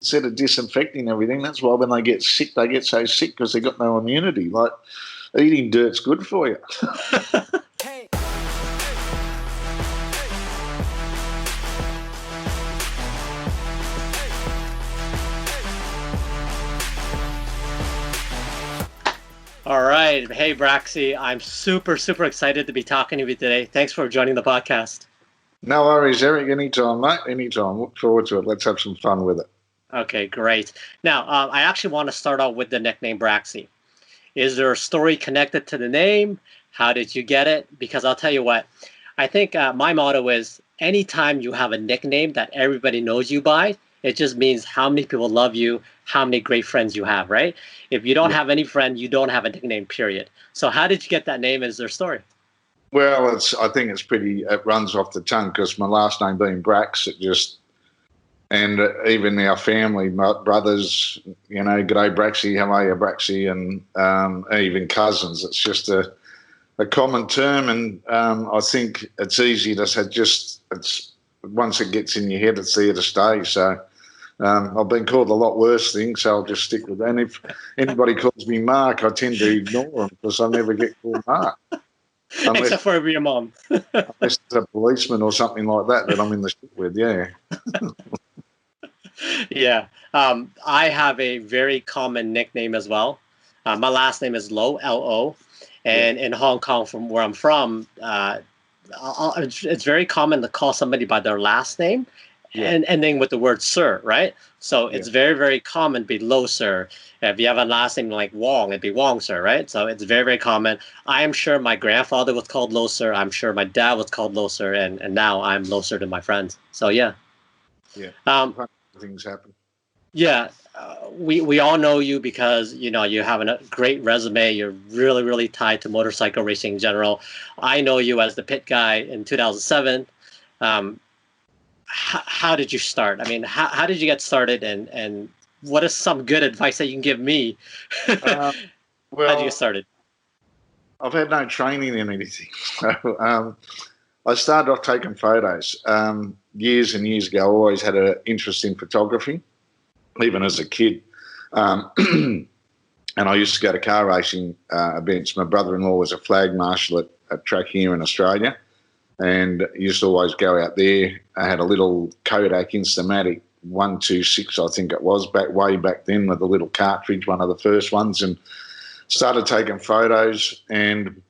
instead of disinfecting everything, that's why when they get sick, they get so sick because they've got no immunity. Like, eating dirt's good for you. All right. Hey, Bracksy. I'm super excited to be talking to you today. Thanks for joining the podcast. No worries, Eric. Anytime, mate. Anytime. Look forward to it. Let's have some fun with it. Okay, great. Now, I actually want to start out with the nickname Bracksy. Is there a story connected to the name? How did you get it? Because I'll tell you what, I think my motto is anytime you have a nickname that everybody knows you by, it just means how many people love you, how many great friends you have, right? If you don't have any friend, you don't have a nickname, period. So how did you get that name? Is there a story? Well, I think it runs off the tongue because my last name being Bracks, and even our family, my brothers, g'day Bracksy, how are you, Bracksy, and even cousins. It's just a common term, and I think it's easy to say. It's once it gets in your head, it's there to stay. So I've been called a lot worse things, so I'll just stick with that. And if anybody calls me Mark, I tend to ignore them because I never get called Mark. Except for your mom. Unless it's a policeman or something like that I'm in the shit with, yeah. Yeah. I have a very common nickname as well. My last name is Lo, L-O. And in Hong Kong, from where I'm from, it's very common to call somebody by their last name and ending with the word sir, right? So it's very common to be Lo, sir. If you have a last name like Wong, it'd be Wong, sir, right? So it's very common. I am sure my grandfather was called Lo, sir. I'm sure my dad was called Lo, sir. And now I'm Lo, sir to my friends. So, yeah. Yeah. Things happen. Yeah. We all know you because, you have a great resume. You're really tied to motorcycle racing in general. I know you as the pit guy in 2007. How did you start? I mean, how did you get started, and what is some good advice that you can give me? Well, how did you get started? I've had no training in anything. So, I started off taking photos. Years and years ago, I always had an interest in photography, even as a kid. And I used to go to car racing events. My brother-in-law was a flag marshal at a track here in Australia, and used to always go out there. I had a little Kodak Instamatic 126, I think it was, way back then, with a little cartridge, one of the first ones, and started taking photos. And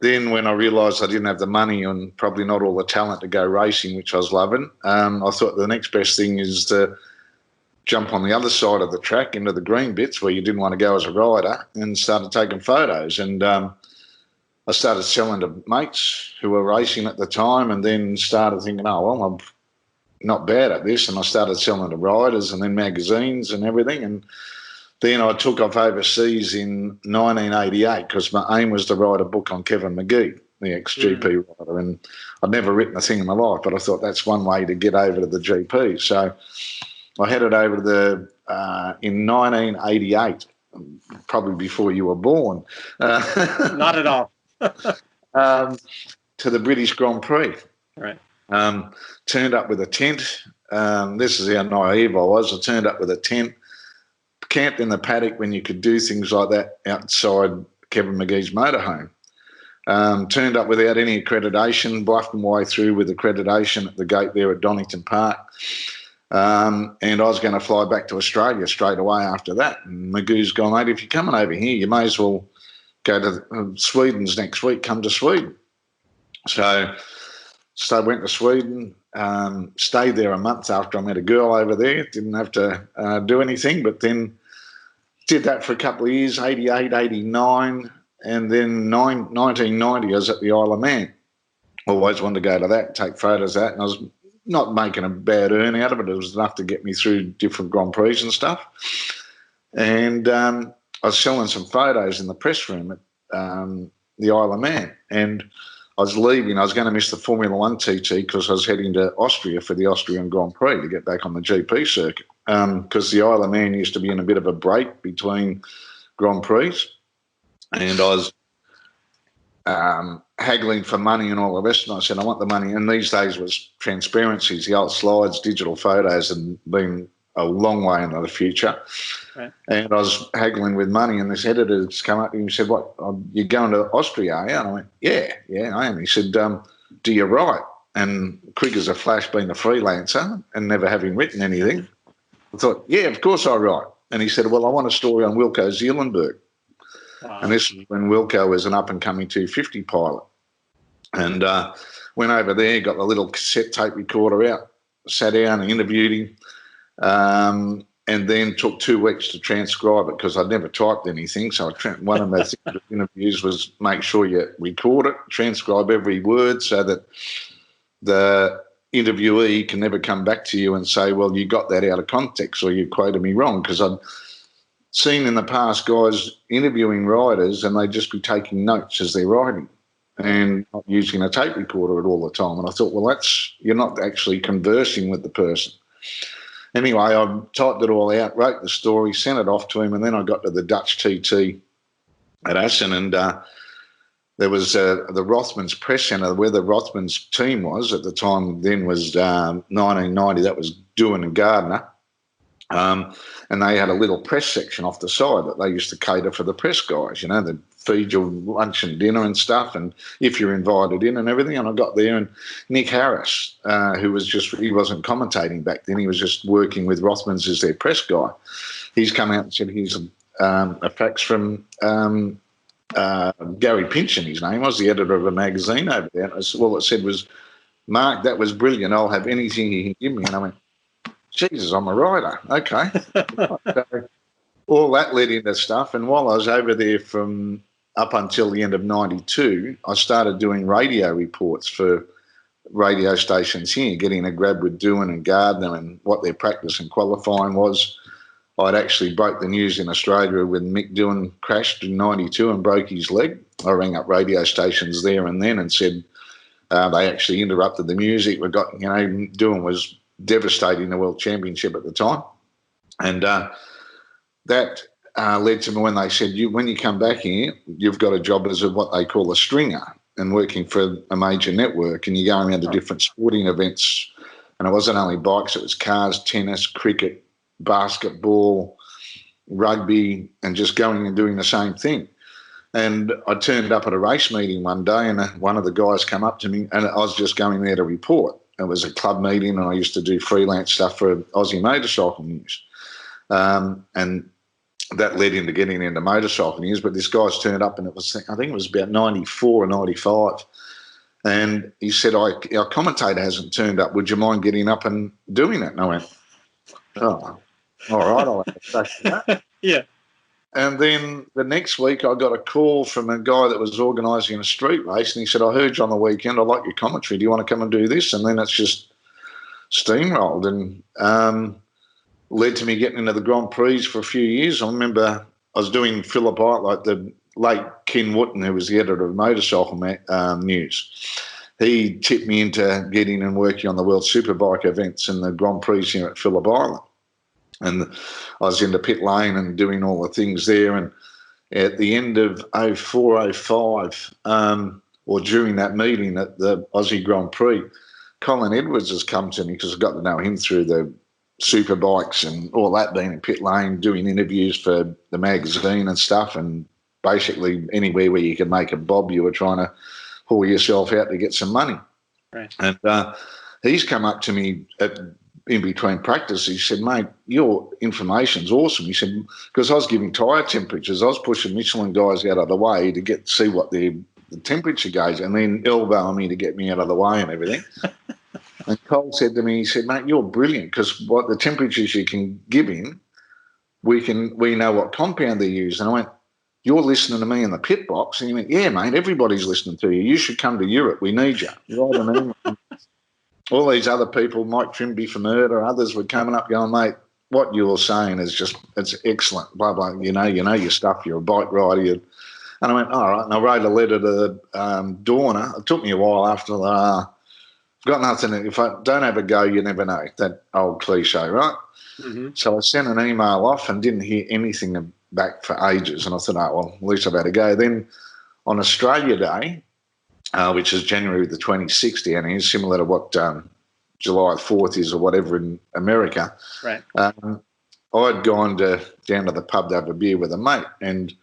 then when I realised I didn't have the money and probably not all the talent to go racing, which I was loving, I thought the next best thing is to jump on the other side of the track into the green bits where you didn't want to go as a rider, and started taking photos. And I started selling to mates who were racing at the time, and then started thinking, oh, well, I'm not bad at this. And I started selling to riders and then magazines and everything. And then I took off overseas in 1988 because my aim was to write a book on Kevin McGee, the ex-GP rider. And I'd never written a thing in my life, but I thought that's one way to get over to the GP. So I headed over to in 1988, probably before you were born. Not at all. To the British Grand Prix. Right. Turned up with a tent. This is how naive I was. I turned up with a tent, camped in the paddock when you could do things like that outside Kevin McGee's motorhome. Turned up without any accreditation, bluffed my way through with accreditation at the gate there at Donington Park. And I was going to fly back to Australia straight away after that. And Magoo's gone, mate, if you're coming over here, you may as well go to Sweden's next week, come to Sweden. So went to Sweden, stayed there a month after I met a girl over there, didn't have to do anything, but then did that for a couple of years, 88, 89, and then 1990 I was at the Isle of Man. Always wanted to go to that, take photos of that, and I was not making a bad earn out of it. It was enough to get me through different Grand Prix and stuff. And I was selling some photos in the press room at the Isle of Man, and I was leaving. I was going to miss the Formula One TT because I was heading to Austria for the Austrian Grand Prix to get back on the GP circuit, because the Isle of Man used to be in a bit of a break between Grand Prix, and I was haggling for money and all the rest. And I said, I want the money. And these days was transparencies, the old slides, digital photos, and been a long way into the future. Right. And I was haggling with money, and this editor just come up and he said, "What, you're going to Austria, are you?" And I went, yeah, I am. He said, "Do you write?" And quick as a flash, being a freelancer and never having written anything, I thought, yeah, of course I write. And he said, "Well, I want a story on Wilco Zeelenberg." Wow. And this was when Wilco was an up-and-coming 250 pilot. And went over there, got the little cassette tape recorder out, sat down and interviewed him, and then took 2 weeks to transcribe it because I'd never typed anything. So one of the things with interviews was make sure you record it, transcribe every word so that the interviewee can never come back to you and say, "Well, you got that out of context or you quoted me wrong," because I'd seen in the past guys interviewing riders and they'd just be taking notes as they're writing and not using a tape recorder all the time. And I thought, well, you're not actually conversing with the person. Anyway, I typed it all out, wrote the story, sent it off to him, and then I got to the Dutch TT at Assen, and there was the Rothmans Press Centre where the Rothmans team was at the time. Then was 1990. That was Doohan and Gardner, and they had a little press section off the side that they used to cater for the press guys. You know, they'd feed you lunch and dinner and stuff, and if you're invited in and everything. And I got there, and Nick Harris, who was he wasn't commentating back then, he was just working with Rothmans as their press guy. He's come out and said, "Here's a fax from Gary Pynchon," his name was, the editor of a magazine over there. And all it said was, "Mark, that was brilliant. I'll have anything you can give me." And I went, Jesus, I'm a writer. Okay. So all that led into stuff. And while I was over there from up until the end of 92, I started doing radio reports for radio stations here, getting a grab with Doohan and Gardner and what their practice and qualifying was. I'd actually broke the news in Australia when Mick Doohan crashed in 92 and broke his leg. I rang up radio stations there and then and said they actually interrupted the music. Doohan was devastating the World Championship at the time. And that led to me when they said, when you come back here, you've got a job as what they call a stringer and working for a major network, and you're going around to different sporting events. And it wasn't only bikes, it was cars, tennis, cricket, basketball, rugby, and just going and doing the same thing. And I turned up at a race meeting one day, and one of the guys came up to me, and I was just going there to report. It was a club meeting, and I used to do freelance stuff for Aussie Motorcycle News. And that led into getting into motorcycle news. But this guy's turned up, and I think it was about 94 or 95. And he said, our commentator hasn't turned up. Would you mind getting up and doing it? And I went, oh, all right, I'll have to say that. Yeah. And then the next week I got a call from a guy that was organising a street race, and he said, I heard you on the weekend. I like your commentary. Do you want to come and do this? And then it's just steamrolled and led to me getting into the Grand Prix for a few years. I remember I was doing Phillip Island, like the late Ken Wootton, who was the editor of Motorcycle News. He tipped me into getting and working on the World Superbike events and the Grand Prix here at Phillip Island. And I was into pit lane and doing all the things there. And at the end of 04, 05, or during that meeting at the Aussie Grand Prix, Colin Edwards has come to me because I got to know him through the superbikes and all that, being in pit lane, doing interviews for the magazine and stuff. And basically anywhere where you could make a bob, you were trying to haul yourself out to get some money. Right. And he's come up to me in between practice. He said, mate, your information's awesome. He said, because I was giving tyre temperatures, I was pushing Michelin see out of the way to see what the temperature gauge, and then elbowing me to get me out of the way and everything. And Cole said to me, he said, mate, you're brilliant, because what the temperatures you can give in, we know what compound they use. And I went, you're listening to me in the pit box? And he went, yeah, mate, everybody's listening to you. You should come to Europe. We need you. Right on England. All these other people, Mike Trimby from Erda, others were coming up going, mate, what you're saying is just, it's excellent, blah, blah. You know your stuff. You're a bike rider. And I went, all right. And I wrote a letter to Dorna. It took me a while after that. Got nothing. If I don't have a go, you never know. That old cliche, right? Mm-hmm. So I sent an email off and didn't hear anything back for ages. And I thought, oh, well, at least I've had a go. Then on Australia Day, which is January the 26th, and it's similar to what July 4th is or whatever in America. Right. I'd gone down to the pub to have a beer with a mate, and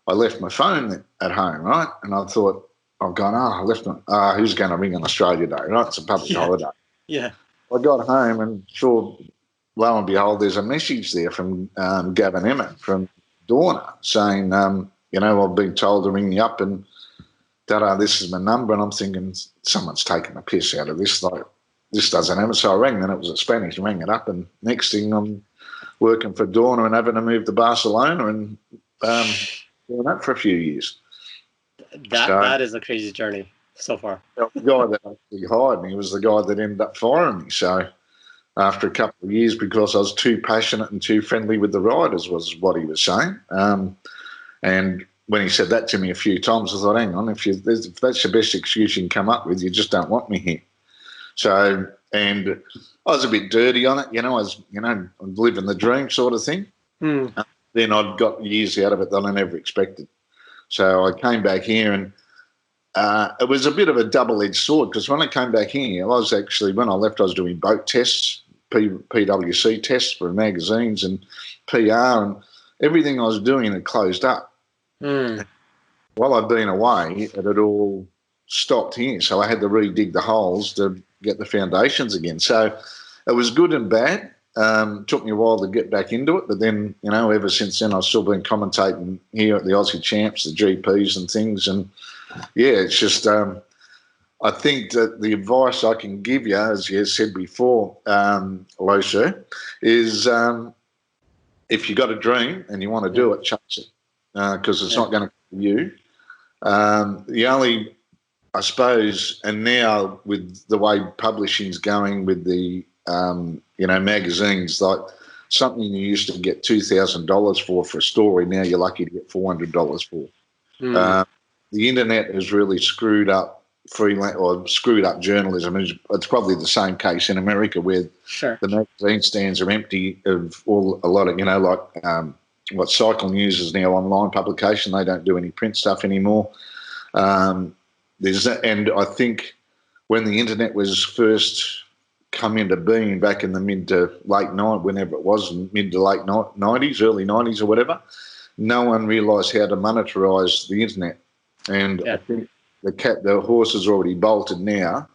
I left my phone at home, right? And I thought, I've gone, I left my, who's going to ring on Australia Day, right? It's a public holiday. Yeah. I got home and sure, lo and behold, there's a message there from Gavin Emmett from Dorna saying, I've been told to ring you up and this is my number. And I'm thinking, someone's taking the piss out of this. Like, this doesn't happen. So I rang, then it was in Spanish, rang it up, and next thing I'm working for Dorna and having to move to Barcelona and doing that for a few years. That is a crazy journey so far. The guy that actually hired me was the guy that ended up firing me. So after a couple of years, because I was too passionate and too friendly with the riders, was what he was saying. And when he said that to me a few times, I thought, hang on, if that's the best excuse you can come up with, you just don't want me here. So, and I was a bit dirty on it, I was, living the dream sort of thing. Then I'd got years out of it that I never expected. So I came back here, and it was a bit of a double-edged sword, because when I came back here, when I left, I was doing boat tests, PWC tests for magazines and PR, and everything I was doing had closed up. While I'd been away, it had all stopped here, so I had to redig the holes to get the foundations again. So it was good and bad. Took me a while to get back into it, but then, ever since then, I've still been commentating here at the Aussie Champs, the GPs and things. And, yeah, it's just I think that the advice I can give you, as you said before, Lo Sir, is if you got a dream and you want to do it, chase it, because it's not going to come to you. The only, I suppose, and now with the way publishing's going with the magazines, like something you used to get $2,000 for a story, now you're lucky to get $400 for. The internet has really screwed up journalism. It's probably the same case in America, where the magazine stands are empty of a lot of, what Cycle News is now online publication. They don't do any print stuff anymore. There's that, and I think when the internet was first come into being back in the mid to late 90s, early 90s or whatever, no one realised how to monetize the internet. And I think the horse is already bolted now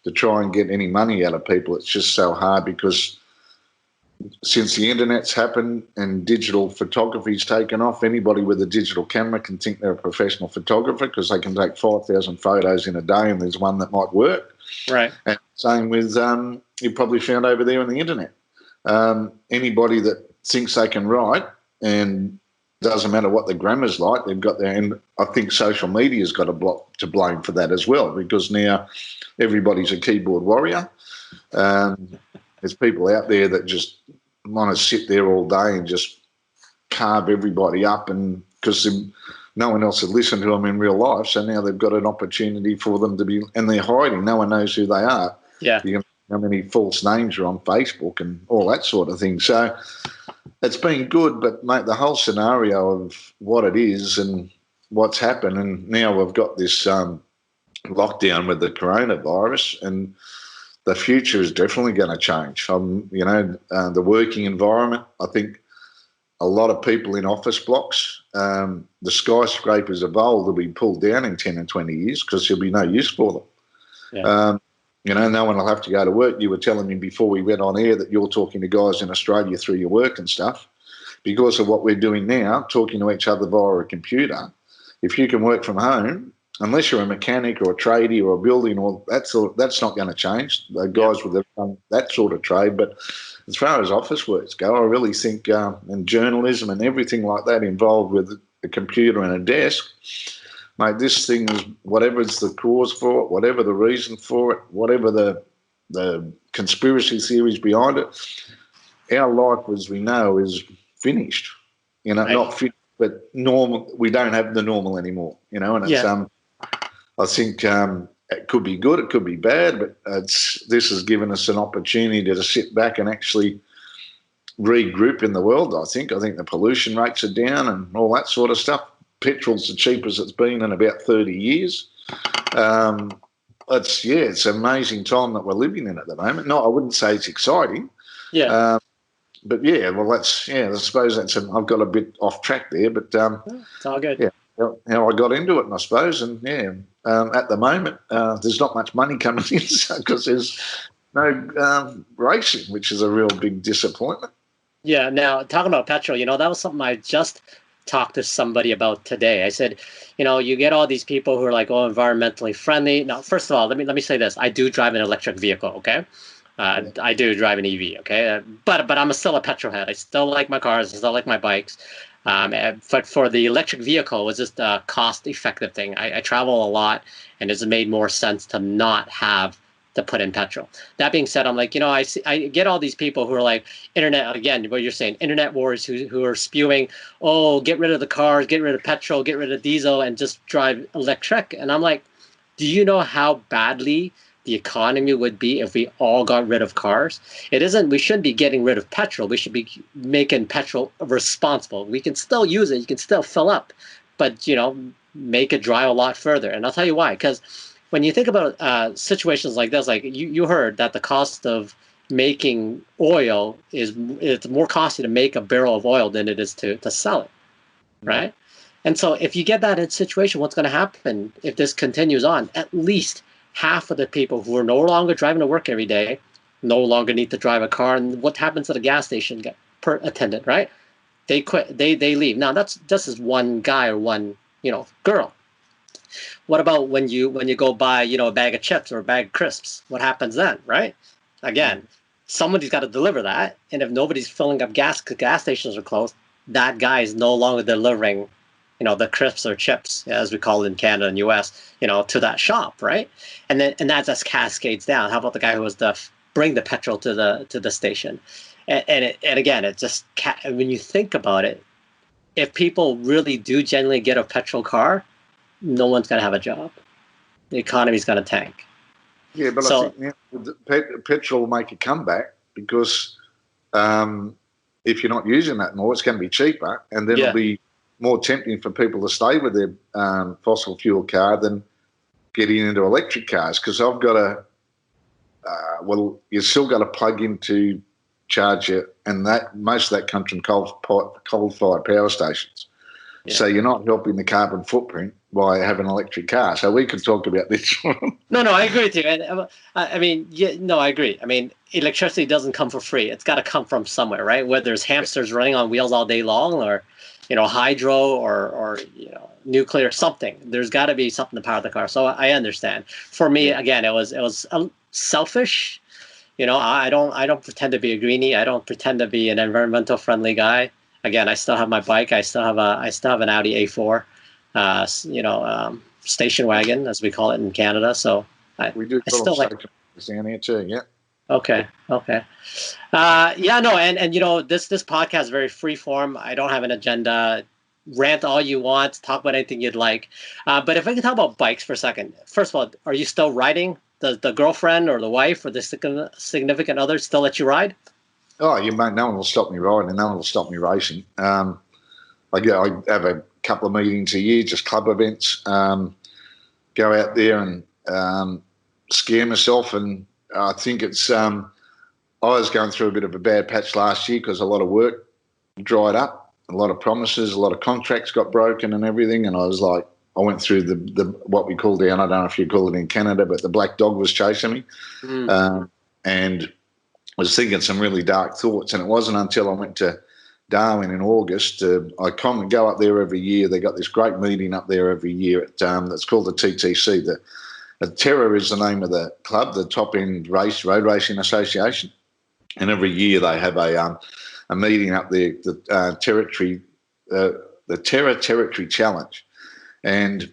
to try and get any money out of people. It's just so hard, because since the internet's happened and digital photography's taken off, anybody with a digital camera can think they're a professional photographer, because they can take 5,000 photos in a day and there's one that might work. Right. And same with you probably found over there on the internet. Anybody that thinks they can write, and doesn't matter what the grammar's like, they've got their, and I think social media's got to blame for that as well, because now everybody's a keyboard warrior. There's people out there that just want to sit there all day and just carve everybody up, and because no one else had listened to them in real life, so now they've got an opportunity for them to be, and they're hiding. No one knows who they are. Yeah. How many false names are on Facebook and all that sort of thing. So it's been good, but, mate, the whole scenario of what it is and what's happened, and now we've got this lockdown with the coronavirus, and the future is definitely going to change. The working environment, I think a lot of people in office blocks, the skyscrapers of old will be pulled down in 10 and 20 years because there'll be no use for them. Yeah. No one will have to go to work. You were telling me before we went on air that you're talking to guys in Australia through your work and stuff. Because of what we're doing now, talking to each other via a computer, if you can work from home, unless you're a mechanic or a tradie or a building, or that's not going to change. The guys with that sort of trade. But as far as office works go, I really think, and journalism and everything like that involved with a computer and a desk, mate, this thing is, whatever's the cause for it, whatever the reason for it, whatever the conspiracy theories behind it, our life as we know is finished. Not finished, but normal. We don't have the normal anymore. And it's I think it could be good, it could be bad, but this has given us an opportunity to sit back and actually regroup in the world. I think the pollution rates are down and all that sort of stuff. Petrol's the cheapest it's been in about 30 years. it's an amazing time that we're living in at the moment. No, I wouldn't say it's exciting. Yeah. But yeah, well, I suppose I've got a bit off track there, but it's all good. Yeah, how I got into it, I suppose, and at the moment there's not much money coming in because there's no racing, which is a real big disappointment. Yeah. Now, talking about petrol, that was something I just talked to somebody about today. I said, you get all these people who are like, oh, environmentally friendly. Now, first of all, let me say this: I do drive an electric vehicle. Okay. I do drive an EV, okay? But I'm still a petrol head. I still like my cars. I still like my bikes. But for the electric vehicle, it was just a cost-effective thing. I travel a lot, and it's made more sense to not have to put in petrol. That being said, I'm like, I get all these people who are like, internet, again, what you're saying, internet wars who are spewing, oh, get rid of the cars, get rid of petrol, get rid of diesel, and just drive electric. And I'm like, do you know how badly the economy would be if we all got rid of cars? We shouldn't be getting rid of petrol. We should be making petrol responsible. We can still use it. You can still fill up, but, make it drive a lot further. And I'll tell you why. Because when you think about situations like this, like you heard that the cost of making oil it's more costly to make a barrel of oil than it is to sell it, right? And so if you get that in situation, what's going to happen if this continues on? At least half of the people who are no longer driving to work every day no longer need to drive a car. And what happens at a gas station per attendant, right? They quit. They leave. Now that's just as one guy or one girl. What about when you go buy a bag of chips or a bag of crisps? What happens then, right? Again, somebody's got to deliver that, and if nobody's filling up gas because gas stations are closed, that guy is no longer delivering the crisps or chips, as we call it in Canada and US, to that shop, right? And that just cascades down. How about the guy who was bring the petrol to the station? And again, it just when you think about it, if people really do genuinely get a petrol car, no one's going to have a job. The economy's going to tank. Yeah, but I think petrol will make a comeback because if you're not using that more, it's going to be cheaper, and then it'll be more tempting for people to stay with their fossil fuel car than getting into electric cars. Because I've got you still got to plug into charge it, and that most of that comes from coal-fired power stations. Yeah. So you're not helping the carbon footprint by having an electric car. So we could talk about this. No, I agree with you. And I agree. I mean, electricity doesn't come for free. It's got to come from somewhere, right? Whether there's hamsters running on wheels all day long, or hydro, or nuclear, something. There's got to be something to power the car. So I understand. For me, again, it was selfish. I don't pretend to be a greenie. I don't pretend to be an environmental friendly guy. Again, I still have my bike. I still have an Audi A4, station wagon, as we call it in Canada. So we do call them station wagons down here too. Yeah. Okay. And this podcast is very free form. I don't have an agenda. Rant all you want. Talk about anything you'd like. But if I can talk about bikes for a second. First of all, are you still riding? Does the girlfriend or the wife or the significant other still let you ride? Oh, no one will stop me riding, and no one will stop me racing. I have a couple of meetings a year, just club events. Go out there and scare myself, and I think it's. I was going through a bit of a bad patch last year because a lot of work dried up, a lot of promises, a lot of contracts got broken, and everything. And I was like, I went through the what we call down. I don't know if you call it in Canada, but the black dog was chasing me, and was thinking some really dark thoughts. And it wasn't until I went to Darwin in August. I go up there every year. They got this great meeting up there every year at that's called the TTC. The Terror is the name of the club, the top end road racing association. And every year they have a meeting up there, the Terror Territory Challenge, and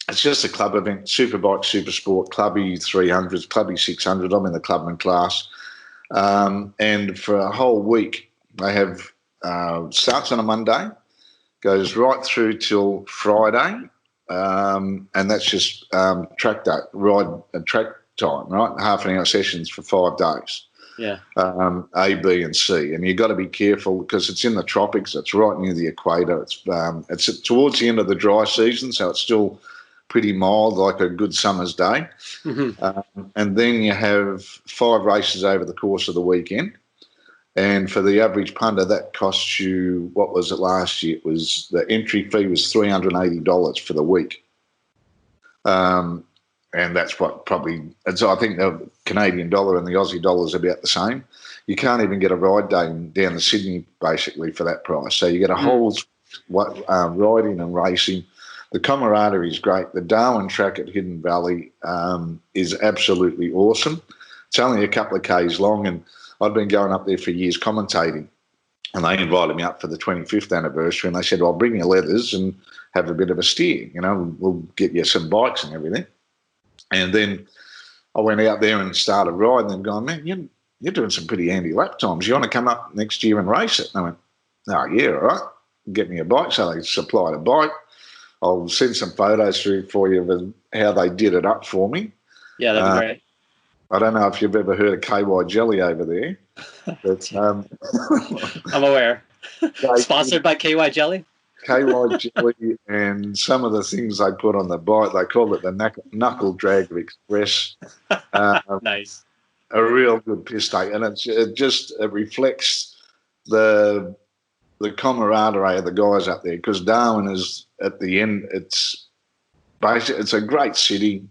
it's just a club event. Superbike, Supersport, Clubby 300s, Clubby 600. I'm in the clubman class. And for a whole week, they have starts on a Monday, goes right through till Friday, and that's just track time, right? Half an hour sessions for 5 days. Yeah. A, B, and C, and you've got to be careful because it's in the tropics. It's right near the equator. It's towards the end of the dry season, so it's still pretty mild, like a good summer's day. And then you have 5 races over the course of the weekend. And for the average punter, that costs you, what was it last year? It was, the entry fee was $380 for the week. And that's what probably, and so I think the Canadian dollar and the Aussie dollar is about the same. You can't even get a ride day down to Sydney, basically, for that price. So you get a whole riding and racing. The camaraderie is great. The Darwin track at Hidden Valley is absolutely awesome. It's only a couple of Ks long, and I'd been going up there for years commentating, and they invited me up for the 25th anniversary, and they said, I'll bring you leathers and have a bit of a steer. You know, we'll get you some bikes and everything. And then I went out there and started riding and going, man, you're doing some pretty handy lap times. You want to come up next year and race it? And I went, oh, yeah, all right. Get me a bike. So they supplied a bike. I'll send some photos through for you of how they did it up for me. Yeah, that'd be great. I don't know if you've ever heard of KY Jelly over there. But, I'm aware. Sponsored by KY Jelly? KY Jelly, and some of the things they put on the bike, they call it the Knuckle Dragger Express. Nice. A real good piss take. And it reflects the camaraderie of the guys up there, because Darwin is at the end. It's a great city.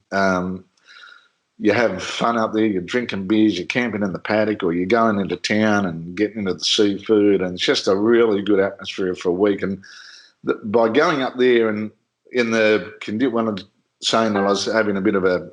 You have fun up there. You're drinking beers. You're camping in the paddock, or you're going into town and getting into the seafood. And it's just a really good atmosphere for a week. And by going up there and when I was saying that I was having a bit of a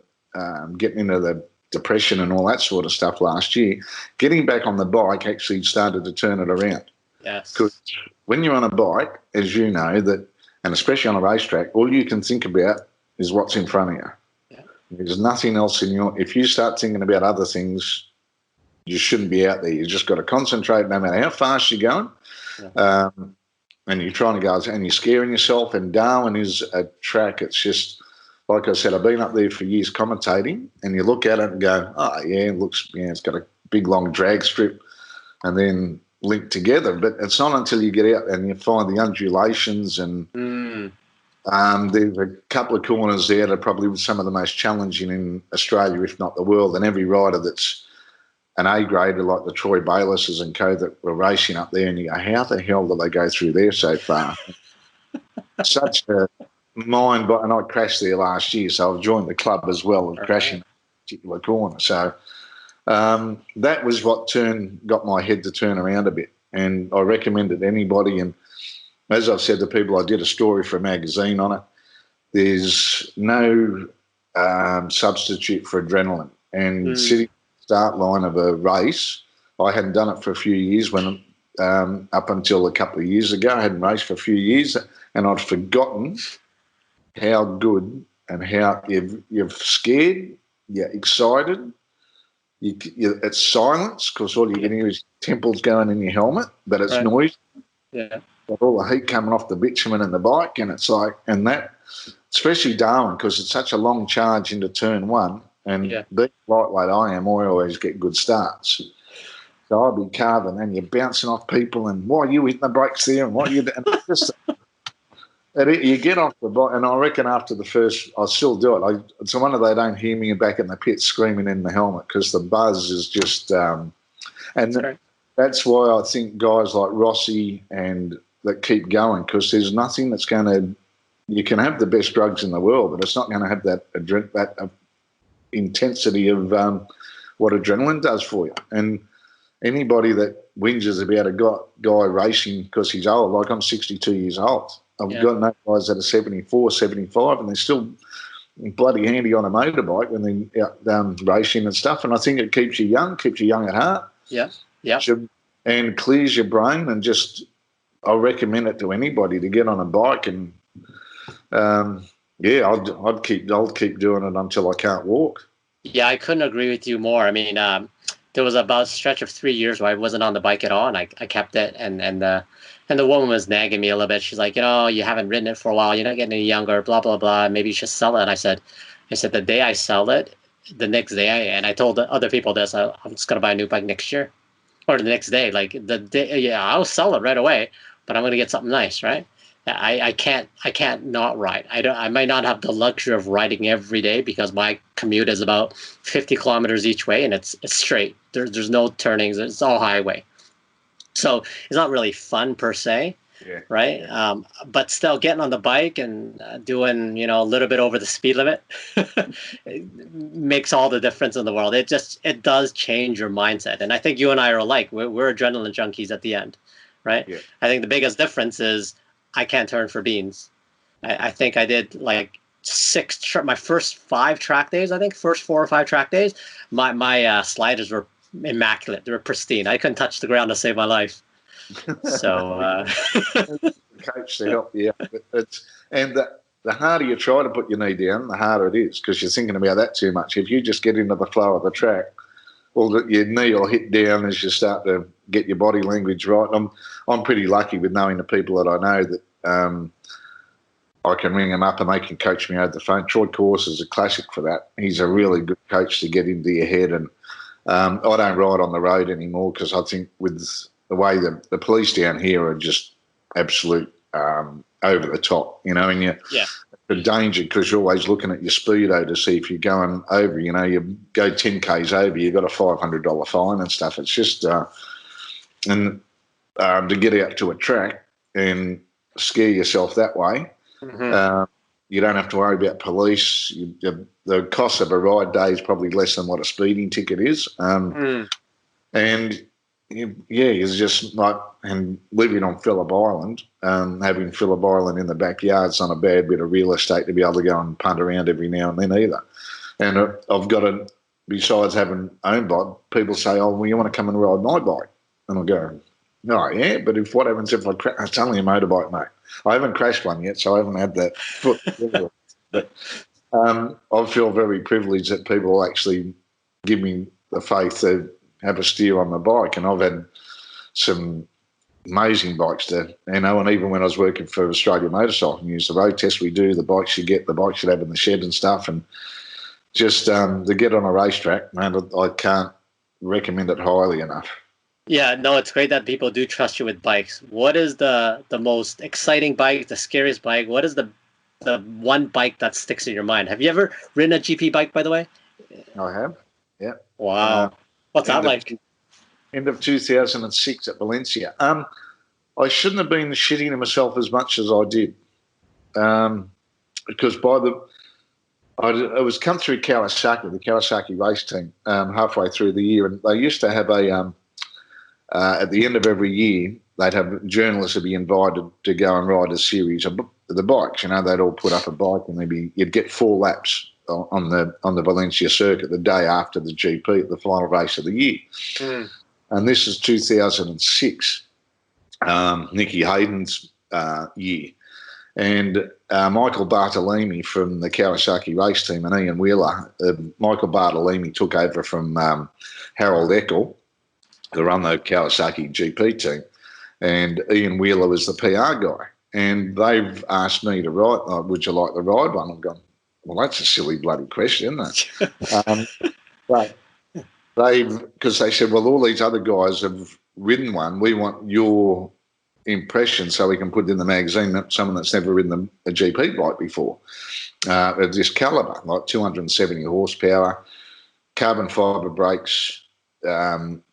getting into the depression and all that sort of stuff last year, getting back on the bike actually started to turn it around. Yes. Because when you're on a bike, as you know, and especially on a racetrack, all you can think about is what's in front of you. Yeah. There's nothing else if you start thinking about other things, you shouldn't be out there. You just got to concentrate no matter how fast you're going. Yeah. And you're trying to go, and you're scaring yourself. And Darwin is a track, it's just, like I said, I've been up there for years commentating, and you look at it and go, oh, yeah, it's got a big, long drag strip and then linked together. But it's not until you get out and you find the undulations and there's a couple of corners there that are probably some of the most challenging in Australia, if not the world. And every rider that's an A-grader like the Troy Baylisses and co that were racing up there, and you go, how the hell did they go through there so far? Such a mind, and I crashed there last year, so I've joined the club as well of crashing a particular corner. So that was what got my head to turn around a bit, and I recommend it to anybody. And as I've said to people, I did a story for a magazine on it. There's no substitute for adrenaline, and sitting start line of a race, I hadn't done it for a few years when up until a couple of years ago. I hadn't raced for a few years, and I'd forgotten how good and how you're scared, you're excited. It's silence, because all you can hear is temples going in your helmet, but it's noise. Yeah. Got all the heat coming off the bitumen and the bike, and it's like, and that, especially Darwin, because it's such a long charge into turn one, and being lightweight I am, I always get good starts. So I'll be carving, and you're bouncing off people, and why are you hitting the brakes there, and what are you doing? You get off the bike, and I reckon after the first, I still do it. It's a wonder they don't hear me back in the pit screaming in the helmet, because the buzz is just, that's why I think guys like Rossi and that keep going, because there's nothing that's going to. You can have the best drugs in the world, but it's not going to have that intensity of what adrenaline does for you. And anybody that whinges about a guy racing because he's old, like I'm 62 years old. I've got no guys that are 74, 75, and they're still bloody handy on a motorbike when they're out racing and stuff. And I think it keeps you young at heart. Yeah, yeah. And clears your brain, and just I recommend it to anybody to get on a bike. And I'll keep doing it until I can't walk. Yeah, I couldn't agree with you more. I mean, there was about a stretch of 3 years where I wasn't on the bike at all, and I kept it. And the woman was nagging me a little bit. She's like, you haven't ridden it for a while. You're not getting any younger, blah, blah, blah. Maybe you should sell it. And I said, the day I sell it, the next day, and I told the other people this, I'm just going to buy a new bike next year. Or the next day. Like, the day, I'll sell it right away, but I'm going to get something nice, right? I can't not ride. I might not have the luxury of riding every day because my commute is about 50 kilometers each way, and it's straight. There's no turnings. It's all highway. So it's not really fun per se, right? Yeah. But still, getting on the bike and doing a little bit over the speed limit it makes all the difference in the world. It does change your mindset, and I think you and I are alike. We're adrenaline junkies at the end, right? Yeah. I think the biggest difference is I can't turn for beans. I think I did like my first 5 track days. I think first 4 or 5 track days, my sliders were immaculate. They were pristine. I couldn't touch the ground to save my life. So coach to help you. And the harder you try to put your knee down, the harder it is because you're thinking about that too much. If you just get into the flow of the track, well, your knee will hit down as you start to get your body language right. I'm pretty lucky with knowing the people that I know that I can ring them up and they can coach me over the phone. Troy Course is a classic for that. He's a really good coach to get into your head. And I don't ride on the road anymore because I think with the way the police down here are just absolute over the top, and you're in danger because you're always looking at your speedo to see if you're going over. You go 10 Ks over, you've got a $500 fine and stuff. It's just to get out to a track and scare yourself that way. Mm-hmm. You don't have to worry about police. The cost of a ride day is probably less than what a speeding ticket is. And it's just like, and living on Phillip Island, having Phillip Island in the backyard's not a bad bit of real estate to be able to go and punt around every now and then either. And I've got to, besides having own bike, people say, oh, well, you want to come and ride my bike? And I'll go, oh, yeah, but what happens if I crash? It's only a motorbike, mate. I haven't crashed one yet, so I haven't had that foot. But I feel very privileged that people actually give me the faith to have a steer on the bike. And I've had some amazing bikes and even when I was working for Australia Motorcycle News, the road tests we do, the bikes you get, the bikes you have in the shed and stuff, and just to get on a racetrack, man, I can't recommend it highly enough. Yeah, no, it's great that people do trust you with bikes. What is the most exciting bike, the scariest bike? What is the one bike that sticks in your mind? Have you ever ridden a GP bike, by the way? I have, yeah. Wow. What's that like? End of 2006 at Valencia. I shouldn't have been shitting to myself as much as I did, because I was come through Kawasaki, the Kawasaki race team, halfway through the year, and they used to have at the end of every year, they'd have journalists would be invited to go and ride a series of the bikes. They'd all put up a bike, and you'd get 4 laps on the Valencia circuit the day after the GP, the final race of the year. Mm. And this is 2006, Nicky Hayden's year. And Michael Bartolini from the Kawasaki race team and Ian Wheeler, Michael Bartolini took over from Harold Eckel to run the Kawasaki GP team, and Ian Wheeler was the PR guy. And they've asked me to ride, would you like to ride one? I've gone, well, that's a silly bloody question, isn't it? But because they said, well, all these other guys have ridden one. We want your impression so we can put it in the magazine, someone that's never ridden a GP bike before, of this calibre, like 270 horsepower, carbon fibre brakes,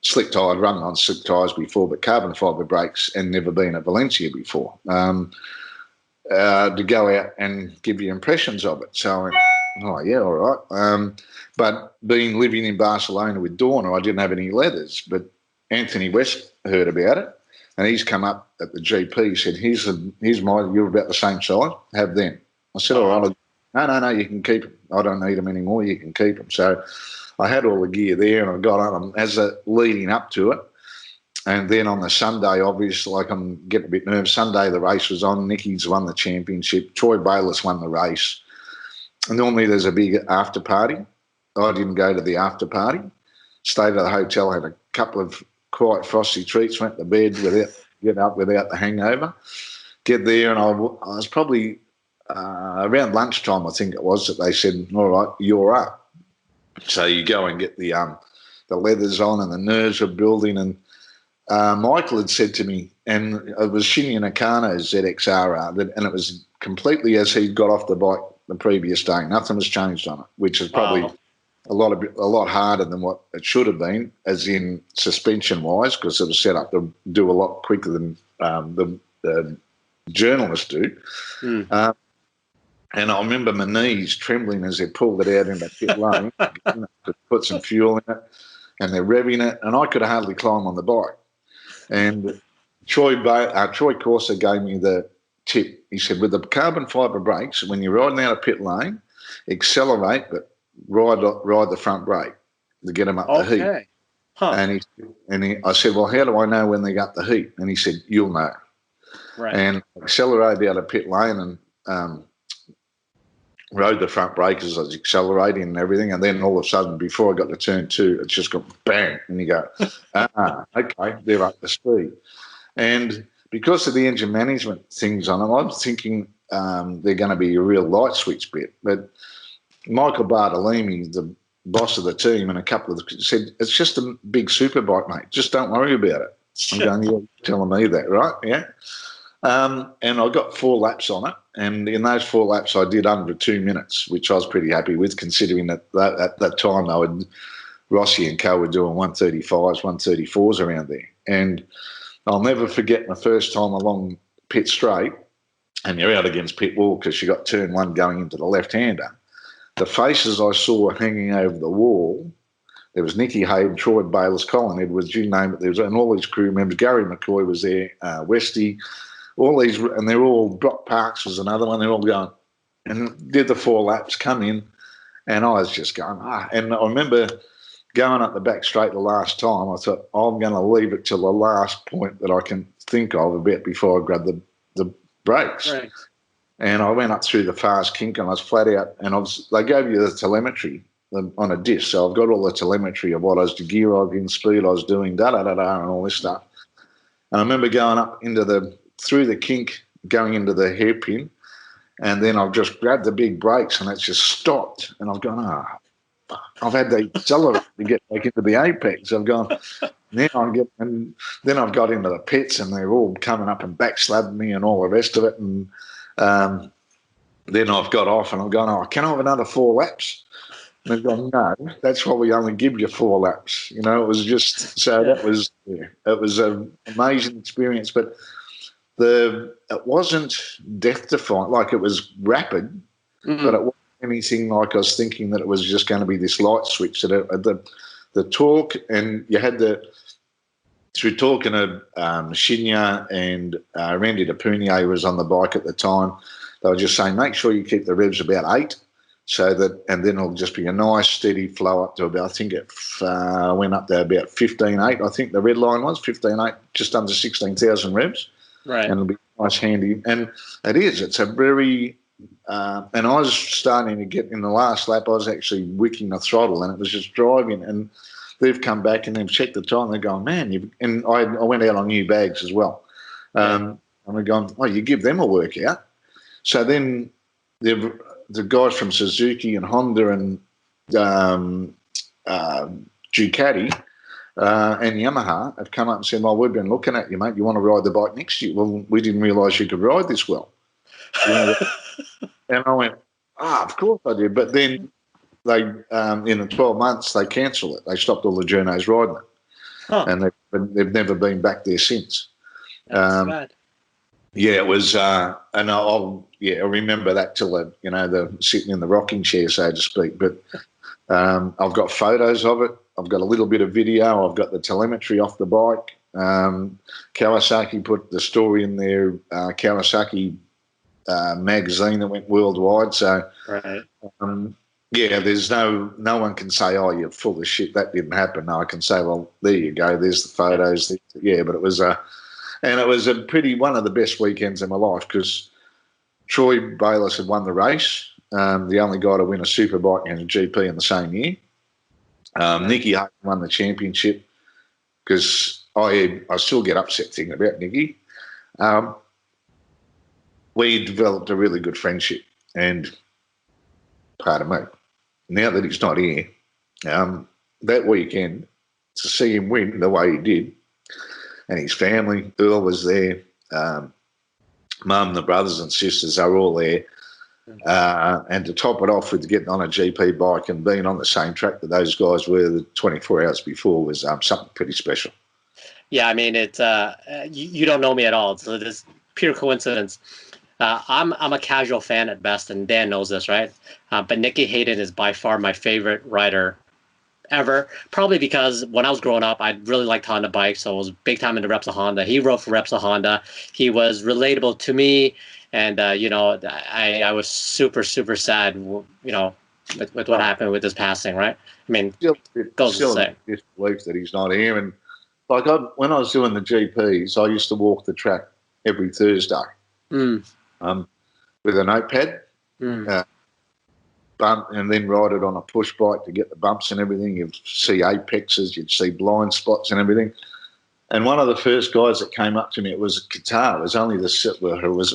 slick tyre, run on slick tyres before, but carbon fibre brakes and never been at Valencia before, to go out and give you impressions of it. So I went, oh, yeah, all right. But living in Barcelona with Dorna, I didn't have any leathers, but Anthony West heard about it, and he's come up at the GP. He said, here's mine, you're about the same size, have them. I said, all right, no, you can keep them. I don't need them anymore, you can keep them. So I had all the gear there, and I got on them as leading up to it. And then on the Sunday, obviously, like I'm getting a bit nervous. Sunday, the race was on. Nicky's won the championship. Troy Bayliss won the race. And normally there's a big after party. I didn't go to the after party. Stayed at the hotel, had a couple of quiet frosty treats, went to bed without the hangover. Get there, and I was probably around lunchtime, I think it was, that they said, all right, you're up. So you go and get the leathers on, and the nerves are building, and Michael had said to me, and it was Shinya Nakano's ZXR, and it was completely as he got off the bike the previous day. Nothing was changed on it, which is probably a lot harder than what it should have been, as in suspension-wise, because it was set up to do a lot quicker than the journalists do. Mm. And I remember my knees trembling as they pulled it out into pit lane to put some fuel in it, and they're revving it, and I could hardly climb on the bike. And Troy Corser gave me the tip. He said, with the carbon fibre brakes, when you're riding out of pit lane, accelerate, but ride the front brake to get them up the heat. Huh. And I said, well, how do I know when they got the heat? And he said, you'll know. Right. And accelerated out of pit lane and rode the front brake as I was accelerating and everything. And then all of a sudden, before I got to turn 2, it just got bang. And you go, okay, they're up to speed. And because of the engine management things on them, I'm thinking they're going to be a real light switch bit. But Michael Bartolini, the boss of the team, and a couple of them said, it's just a big superbike, mate. Just don't worry about it. I'm going, you're telling me that, right? Yeah. And I got 4 laps on it. And in those 4 laps, I did under 2 minutes, which I was pretty happy with, considering that at that time, Rossi and co were doing 135s, 134s around there. And I'll never forget my first time along pit straight, and you're out against pit wall because you got turn 1 going into the left-hander. The faces I saw hanging over the wall, there was Nicky Hayden, Troy Bayliss, Colin Edwards, you name it. There was, and all these crew members. Gary McCoy was there, Westy, all these, and they're all, Brock Parks was another one. They're all going, and did the 4 laps, come in, and I was just going, And I remember going up the back straight the last time, I thought, I'm going to leave it till the last point that I can think of a bit before I grab the brakes. Right. And I went up through the fast kink, and I was flat out, and they gave you the telemetry on a disc, so I've got all the telemetry of what I was, the gear I was in, speed I was doing, da-da-da-da, and all this stuff. And I remember going up through the kink, going into the hairpin, and then I've just grabbed the big brakes, and it's just stopped. And I've gone, fuck. I've had to accelerate to get back into the apex. I've gone, and then I've got into the pits, and they're all coming up and backslabbing me and all the rest of it. And then I've got off, and I'm going, can I have another 4 laps? And they've gone, no, that's why we only give you 4 laps. You know, it was just, so that was, it was an amazing experience. But it wasn't death-defying, like it was rapid, but it wasn't anything like I was thinking that it was just going to be this light switch. That the torque, and you had through talking to Shinya and Randy DePunier was on the bike at the time, they were just saying, make sure you keep the revs about 8, so that, and then it'll just be a nice steady flow up to about, I think it went up to about 15.8. I think the red line was 15.8, just under 16,000 revs. Right. And it'll be nice, handy. And it is. It's a very and I was starting to get, in the last lap, I was actually wicking the throttle, and it was just driving. And they've come back and they've checked the time. They're going, man, and I went out on new bags as well. And we're going, you give them a workout. So then the guys from Suzuki and Honda and Ducati and Yamaha have come up and said, we've been looking at you, mate. You want to ride the bike next year? Well, we didn't realise you could ride this well. And I went, of course I did. But then they, in the 12 months, they cancelled it. They stopped all the journos riding it. Huh. And they've never been back there since. That's bad. Yeah, it was, and I remember that till the sitting in the rocking chair, so to speak. But I've got photos of it. I've got a little bit of video. I've got the telemetry off the bike. Kawasaki put the story in their Kawasaki magazine that went worldwide. So, right. There's no one can say, you're full of shit, that didn't happen. No, I can say, well, there you go. There's the photos. Yeah, but it was and it was one of the best weekends of my life, because Troy Bayliss had won the race, the only guy to win a superbike and a GP in the same year. Nicky Hayden won the championship, because I still get upset thinking about Nicky. We developed a really good friendship, and pardon me, now that he's not here, that weekend, to see him win the way he did, and his family. Earl was there. Mum, the brothers and sisters, they were all there. And to top it off with getting on a GP bike and being on the same track that those guys were the 24 hours before was something pretty special. Yeah, I mean, it's you don't know me at all, so this pure coincidence. I'm a casual fan at best, and Dan knows this, right? But Nicky Hayden is by far my favorite rider ever, probably because when I was growing up, I really liked Honda bikes, so I was big time into Repsol Honda. He rode for Repsol Honda. He was relatable to me, and I was super, super sad, with what happened with his passing, right? I mean, goes to say. Disbelief that he's not here. And like when I was doing the GPs, I used to walk the track every Thursday with a notepad. And then ride it on a push bike to get the bumps and everything. You'd see apexes, you'd see blind spots and everything. And one of the first guys that came up to me, it was Qatar. It was only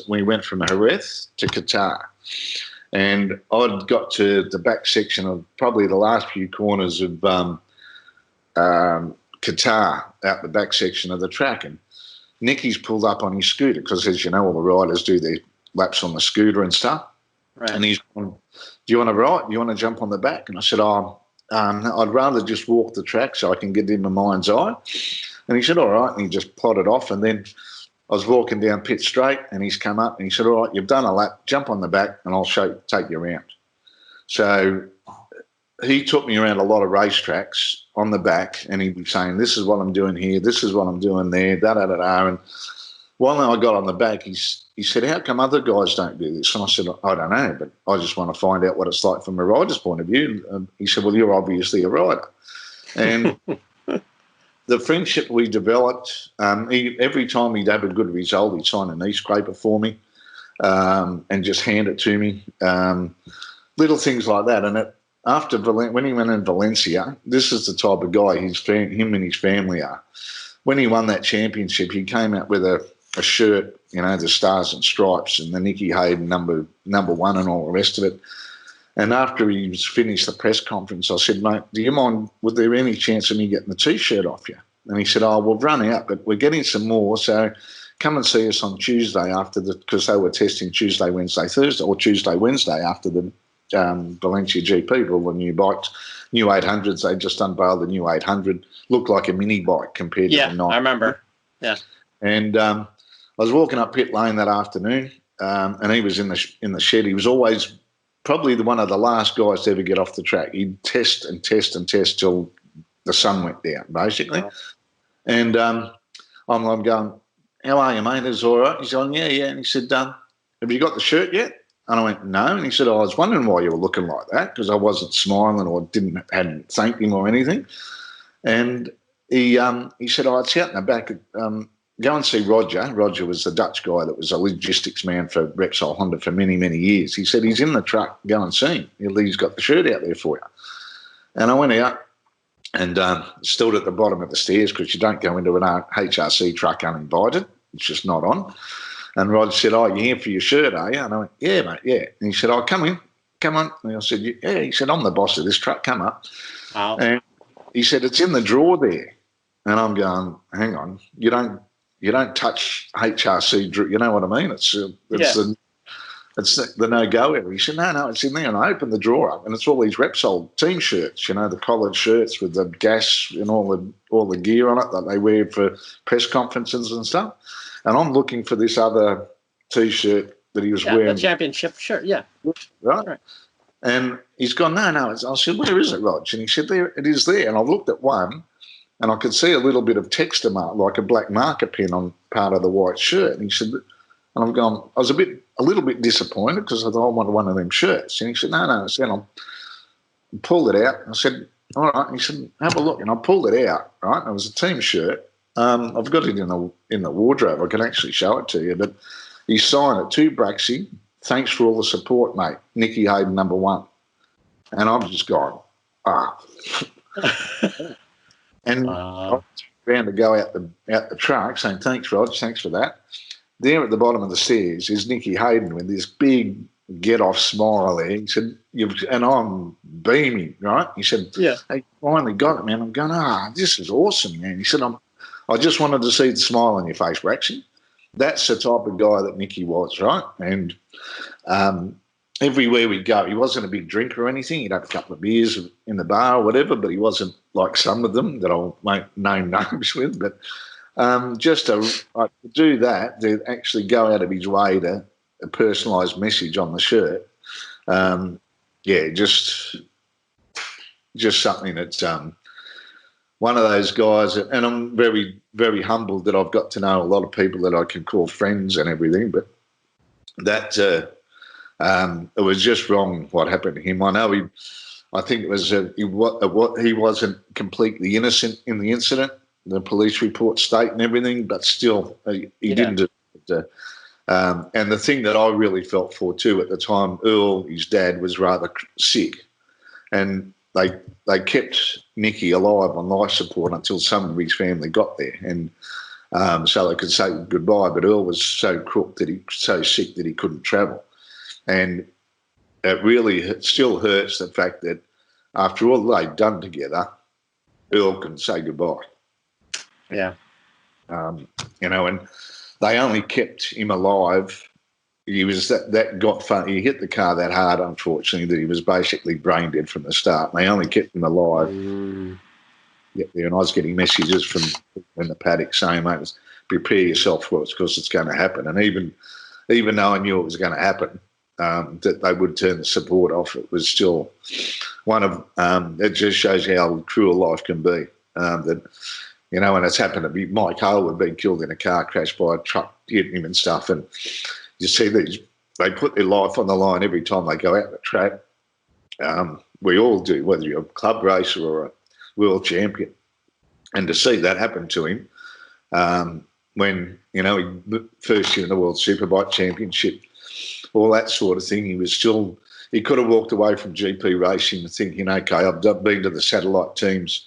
we went from Jerez to Qatar. And I'd got to the back section of probably the last few corners of Qatar, out the back section of the track. And Nicky's pulled up on his scooter because, as you know, all the riders do their laps on the scooter and stuff. Right. And he's gone, do you want to ride? Do you want to jump on the back? And I said, I'd rather just walk the track so I can get in my mind's eye. And he said, all right. And he just plodded off. And then I was walking down pit straight and he's come up and he said, all right, you've done a lap, jump on the back and I'll take you around. So he took me around a lot of racetracks on the back and he'd be saying, this is what I'm doing here, this is what I'm doing there, da-da-da-da. And while I got on the back, he said, how come other guys don't do this? And I said, I don't know, but I just want to find out what it's like from a rider's point of view. And he said, well, you're obviously a rider. And the friendship we developed, every time he'd have a good result, he'd sign an e-scraper for me and just hand it to me. Little things like that. And after when he went in Valencia, this is the type of guy him and his family are. When he won that championship, he came out with a shirt, the Stars and Stripes and the Nicky Hayden number one and all the rest of it. And after he was finished the press conference, I said, mate, do you mind, would there be any chance of me getting the T-shirt off you? And he said, we've run out, but we're getting some more, so come and see us on Tuesday because they were testing Tuesday, Wednesday, Thursday, or Tuesday, Wednesday after the Valencia GP, all the new bikes, new 800s. They just unveiled the new 800, looked like a mini bike compared to the 9. I remember. Yeah. And I was walking up pit lane that afternoon, and he was in the shed. He was always probably one of the last guys to ever get off the track. He'd test and test and test till the sun went down, basically. Oh. And I'm going, how are you, mate? Is all right? He's on, yeah. And he said, have you got the shirt yet? And I went, no. And he said, I was wondering why you were looking like that because I wasn't smiling or hadn't thanked him or anything. And he said, it's out in the back. Go and see Roger. Roger was the Dutch guy that was a logistics man for Repsol Honda for many, many years. He said, he's in the truck. Go and see him. He's got the shirt out there for you. And I went out and stood at the bottom of the stairs because you don't go into an HRC truck uninvited. It's just not on. And Roger said, you're here for your shirt, are you? And I went, yeah, mate, yeah. And he said, come in, come on. And I said, yeah. He said, I'm the boss of this truck, come up. Oh. And he said, it's in the drawer there. And I'm going, hang on, you don't touch HRC, you know what I mean? It's the no-go area. He said, no, it's in there. And I opened the drawer up, and it's all these Repsol team shirts, the collared shirts with the gas and all the gear on it that they wear for press conferences and stuff. And I'm looking for this other T-shirt that he was wearing. The championship shirt, yeah. Right. And he's gone, no. I said, where is it, Rog? And he said, there, it is there. And I looked at one, and I could see a little bit of texture mark, like a black marker pen on part of the white shirt. And he said, and I'm going, I was a little bit disappointed because I thought I wanted one of them shirts. And he said, no. I said, I pulled it out. I said, all right. And he said, have a look. And I pulled it out, right? And it was a team shirt. I've got it in the wardrobe. I can actually show it to you. But he signed it to Bracksy. Thanks for all the support, mate. Nicky Hayden, number 1. And I'm just going, And I ran to go out the truck saying, thanks, Rog, thanks for that. There at the bottom of the stairs is Nicky Hayden with this big get-off smile there. He said, and I'm beaming, right? He said, yeah. Hey, finally got it, man. I'm going, this is awesome, man. He said, I just wanted to see the smile on your face, Bracksy. That's the type of guy that Nicky was, right? And everywhere we'd go, he wasn't a big drinker or anything. He'd have a couple of beers in the bar or whatever, but he wasn't like some of them that I won't name names with. But just to do that, to actually go out of his way to a personalised message on the shirt, just something that's one of those guys, and I'm very, very humbled that I've got to know a lot of people that I can call friends and everything, but that it was just wrong what happened to him. I know I think it was he wasn't completely innocent in the incident, the police report state and everything, but still he didn't do it. And the thing that I really felt for too at the time, Earl, his dad, was rather sick, and they kept Nicky alive on life support until some of his family got there, and so they could say goodbye. But Earl was so crook so sick that he couldn't travel, and it still hurts the fact that after all they'd done together, Earl couldn't say goodbye. Yeah, and they only kept him alive. He was that got fun. He hit the car that hard, unfortunately, that he was basically brain dead from the start. And they only kept him alive. Get there, and I was getting messages from in the paddock saying, "Mate, prepare yourself for it because it's going to happen." And even though I knew it was going to happen, that they would turn the support off, it was still one of. It just shows how cruel life can be. That and it's happened to be Mike Hale had been killed in a car crash by a truck hitting him and stuff, and you see they put their life on the line every time they go out the track. We all do, whether you're a club racer or a world champion. And to see that happen to him when, he first year in the World Superbike Championship, all that sort of thing, he could have walked away from GP racing thinking, okay, I've been to the satellite teams.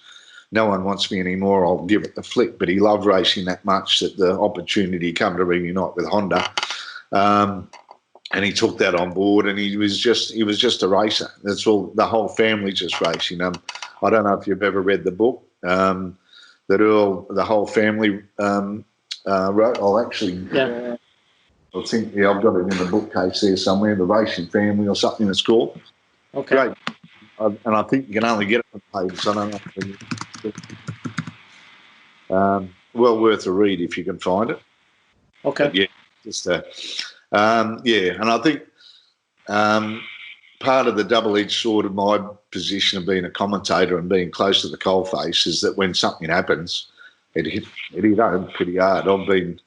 No one wants me anymore. I'll give it the flick. But he loved racing that much that the opportunity come to reunite with Honda. And he took that on board, and he was just a racer. That's all. The whole family just racing. I don't know if you've ever read the book that the whole family wrote. I think I've got it in the bookcase there somewhere. The Racing Family or something it's called. Okay. Great, and I think you can only get it from pages. I don't know. Well worth a read if you can find it. Okay. But yeah, just and I think part of the double-edged sword of my position of being a commentator and being close to the coalface is that when something happens, it hit home pretty hard. I've been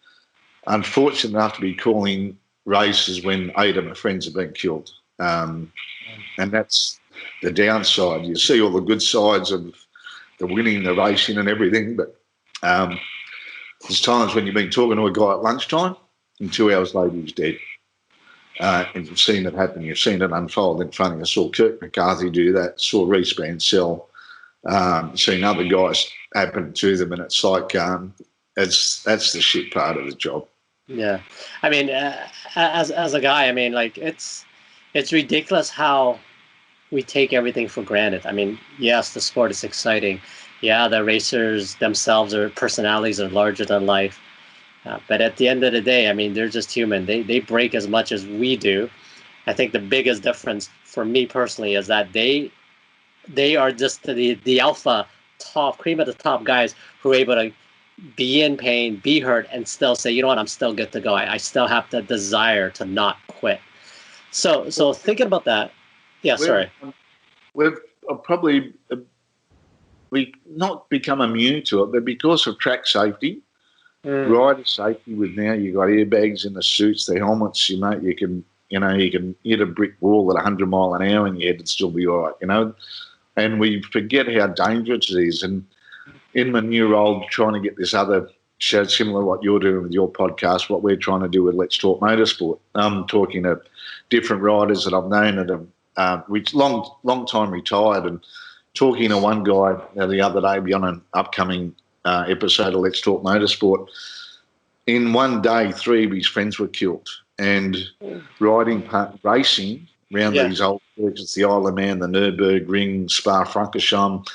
unfortunate enough to be calling races when 8 of my friends have been killed, and that's the downside. You see all the good sides of the winning, the racing and everything, but there's times when you've been talking to a guy at lunchtime and 2 hours later he's dead. And you've seen it happen. You've seen it unfold in front of you. Saw Kirk McCarthy do that. Saw Reece Mansell. Seen other guys happen to them, and it's like that's the shit part of the job. Yeah, I mean, as a guy, I mean, like it's ridiculous how we take everything for granted. I mean, yes, the sport is exciting. Yeah, the racers themselves, their personalities are larger than life. But at the end of the day, I mean, they're just human. They break as much as we do. I think the biggest difference for me personally is that they are just the alpha top, cream of the top guys who are able to be in pain, be hurt, and still say, you know what, I'm still good to go. I still have the desire to not quit. So thinking about that, we've probably not become immune to it, but because of track safety, rider safety, with now you've got airbags in the suits, the helmets, you can hit a brick wall at 100 mile an hour in your head and still be all right, and we forget how dangerous it is. And in my new role, trying to get this other show, similar to what you're doing with your podcast, what we're trying to do with Let's Talk Motorsport, I'm talking to different riders that I've known that have long time retired, and talking to one guy the other day on an upcoming episode of Let's Talk Motorsport. In one day, 3 of his friends were killed, and racing around these old circuits, the Isle of Man, the Nürburgring, Spa-Francorchamps,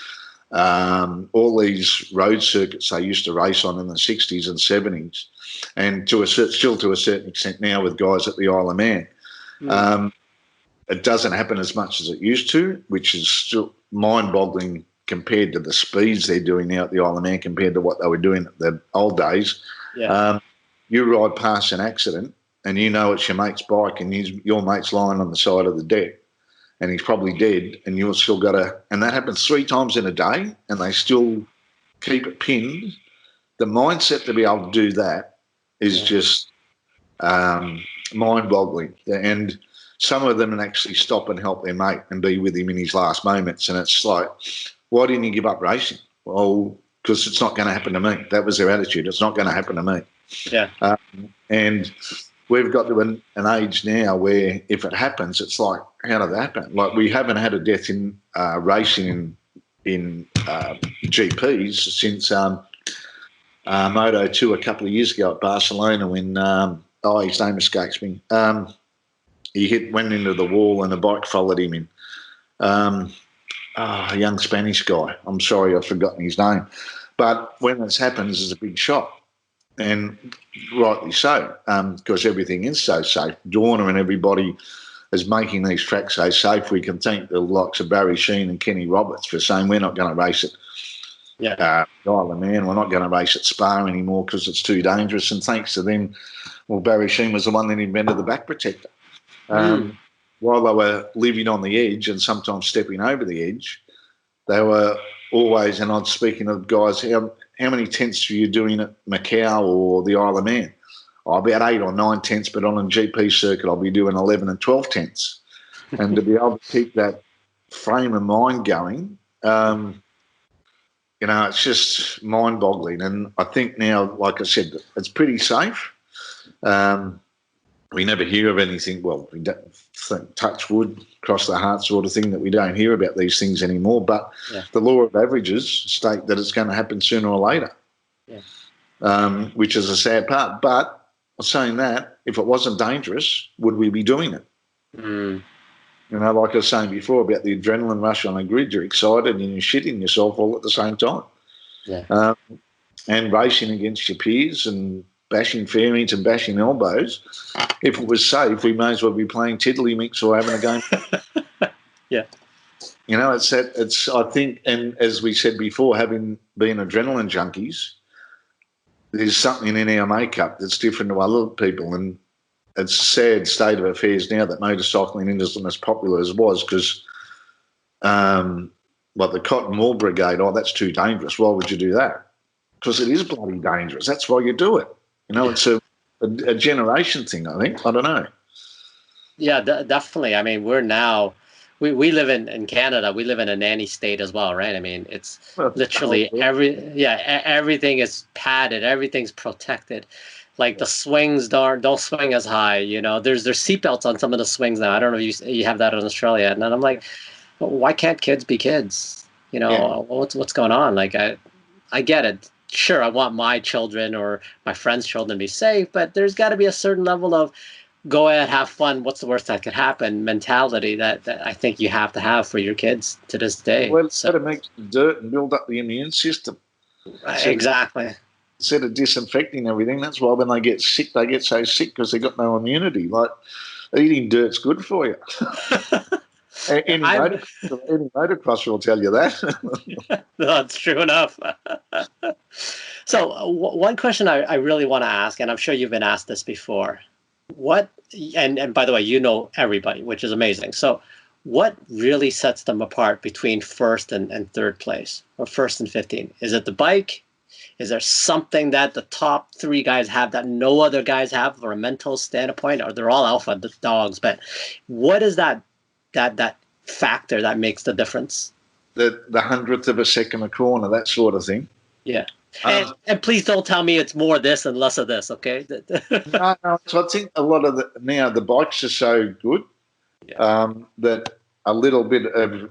all these road circuits they used to race on in the 60s and 70s, and still to a certain extent now with guys at the Isle of Man. It doesn't happen as much as it used to, which is still mind-boggling compared to the speeds they're doing now at the Isle of Man compared to what they were doing at the old days. Yeah. You ride past an accident and you know it's your mate's bike and your mate's lying on the side of the deck and he's probably dead, and you've still got to – and that happens 3 times in a day and they still keep it pinned. The mindset to be able to do that is just mind-boggling. And some of them actually stop and help their mate and be with him in his last moments. And it's like, why didn't you give up racing? Well, because it's not going to happen to me. That was their attitude. It's not going to happen to me. Yeah. And we've got to an age now where if it happens, it's like, how did that happen? Like, we haven't had a death in racing in GPs since Moto2 a couple of years ago at Barcelona when, his name escapes me. He went into the wall and a bike followed him in. A young Spanish guy. I'm sorry, I've forgotten his name. But when this happens, it's a big shock. And rightly so, because everything is so safe. Dorna and everybody is making these tracks so safe. We can thank the likes of Barry Sheen and Kenny Roberts for saying we're not going to race it. Yeah. Isle of Man, we're not going to race at Spa anymore because it's too dangerous. And thanks to them, well, Barry Sheen was the one that invented the back protector. While they were living on the edge and sometimes stepping over the edge, they were always, and I'm speaking of guys, how many tenths are you doing at Macau or the Isle of Man? About 8 or 9 tenths, but on a GP circuit I'll be doing 11 and 12 tenths. And to be able to keep that frame of mind going, it's just mind-boggling. And I think now, like I said, it's pretty safe. We never hear of anything, well, we don't think, touch wood, cross the heart sort of thing, that we don't hear about these things anymore. But the law of averages state that it's going to happen sooner or later, which is a sad part. But saying that, if it wasn't dangerous, would we be doing it? Like I was saying before about the adrenaline rush on a grid, you're excited and you're shitting yourself all at the same time. And racing against your peers and bashing fairings and bashing elbows. If it was safe, we may as well be playing tiddlywinks or having a game. It's I think, and as we said before, having been adrenaline junkies, there's something in our makeup that's different to other people, and it's a sad state of affairs now that motorcycling isn't as popular as it was because, the Cotton Wool Brigade, that's too dangerous. Why would you do that? Because it is bloody dangerous. That's why you do it. It's a generation thing, I think. I don't know. Yeah, definitely. I mean, we live in Canada. We live in a nanny state as well, right? I mean, it's literally everything is padded. Everything's protected. Like the swings don't swing as high. There's seatbelts on some of the swings now. I don't know if you have that in Australia. And I'm like, why can't kids be kids? What's going on? Like, I get it. Sure, I want my children or my friends' children to be safe, but there's got to be a certain level of go ahead, have fun. What's the worst that could happen? Mentality that I think you have to have for your kids to this day. Well, it's got to make dirt and build up the immune system. Exactly. Instead of disinfecting everything, that's why when they get sick, they get so sick because they've got no immunity. Like, eating dirt's good for you. Any motocrosser will tell you that. That's true enough. So one question I really want to ask, and I'm sure you've been asked this before, and by the way, everybody, which is amazing. So what really sets them apart between first and third place, or first and 15? Is it the bike? Is there something that the top 3 guys have that no other guys have from a mental standpoint? Or they're all alpha dogs, but what is that factor that makes the difference? The 100th of a second a corner, that sort of thing. Yeah. And please don't tell me it's more this and less of this, okay? No. So I think a lot of now the bikes are so good that a little bit of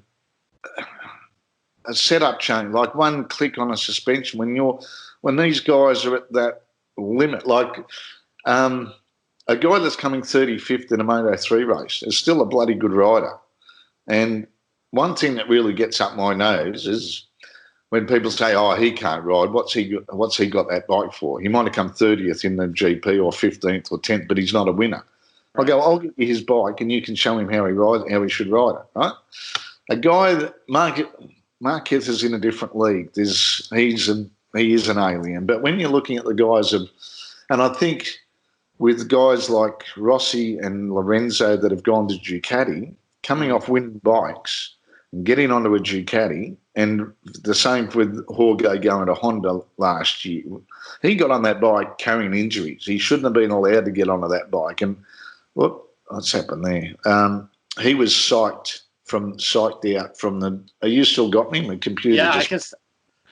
a setup change, like one click on a suspension, when these guys are at that limit, like a guy that's coming 35th in a Moto3 race is still a bloody good rider. And one thing that really gets up my nose is when people say, "Oh, he can't ride," what's he got that bike for? He might have come 30th in the GP or 15th or 10th, but he's not a winner. Right. I go, I'll get you his bike, and you can show him how he should ride it. Right? A guy that Marquez is in a different league. He is an alien. But when you're looking at the guys and I think with guys like Rossi and Lorenzo that have gone to Ducati, coming off winning bikes and getting onto a Ducati. And the same with Jorge going to Honda last year. He got on that bike carrying injuries. He shouldn't have been allowed to get onto that bike. And what's happened there? He was psyched out from the. Are you still got me? My computer. Yeah, I can.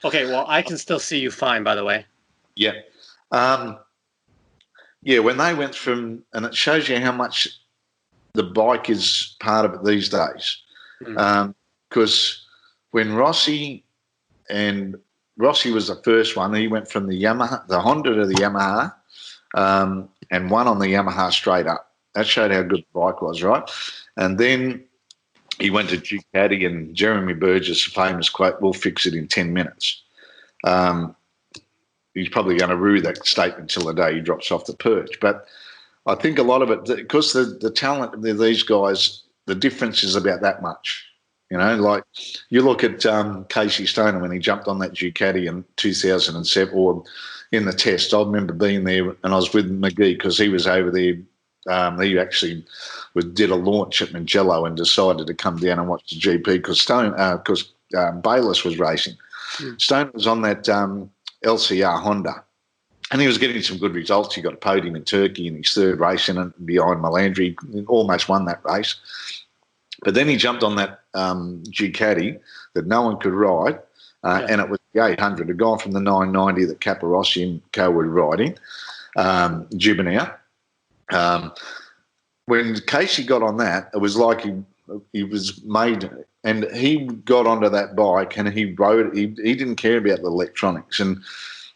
Okay, well, I can still see you fine. By the way. Yeah. Yeah. When they went from, and it shows you how much the bike is part of it these days, because. When Rossi was the first one, he went from the Honda to the Yamaha, and won on the Yamaha straight up. That showed how good the bike was, right? And then he went to Ducati, and Jeremy Burgess' famous quote, "We'll fix it in 10 minutes." He's probably going to rue that statement till the day he drops off the perch. But I think a lot of it, because the talent of these guys, the difference is about that much. You know, like you look at Casey Stoner when he jumped on that Ducati in 2007 or in the test. I remember being there and I was with McGee because he was over there. He actually did a launch at Mugello and decided to come down and watch the GP because Bayliss was racing. Stoner was on that LCR Honda and he was getting some good results. He got a podium in Turkey in his third race in it behind Melandri. He almost won that race. But then he jumped on that Ducati that no one could ride, and it was the 800. It had gone from the 990 that Caparossi and co were riding, Gibernau. When Casey got on that, it was like he was made, and he got onto that bike and he rode it. He didn't care about the electronics. And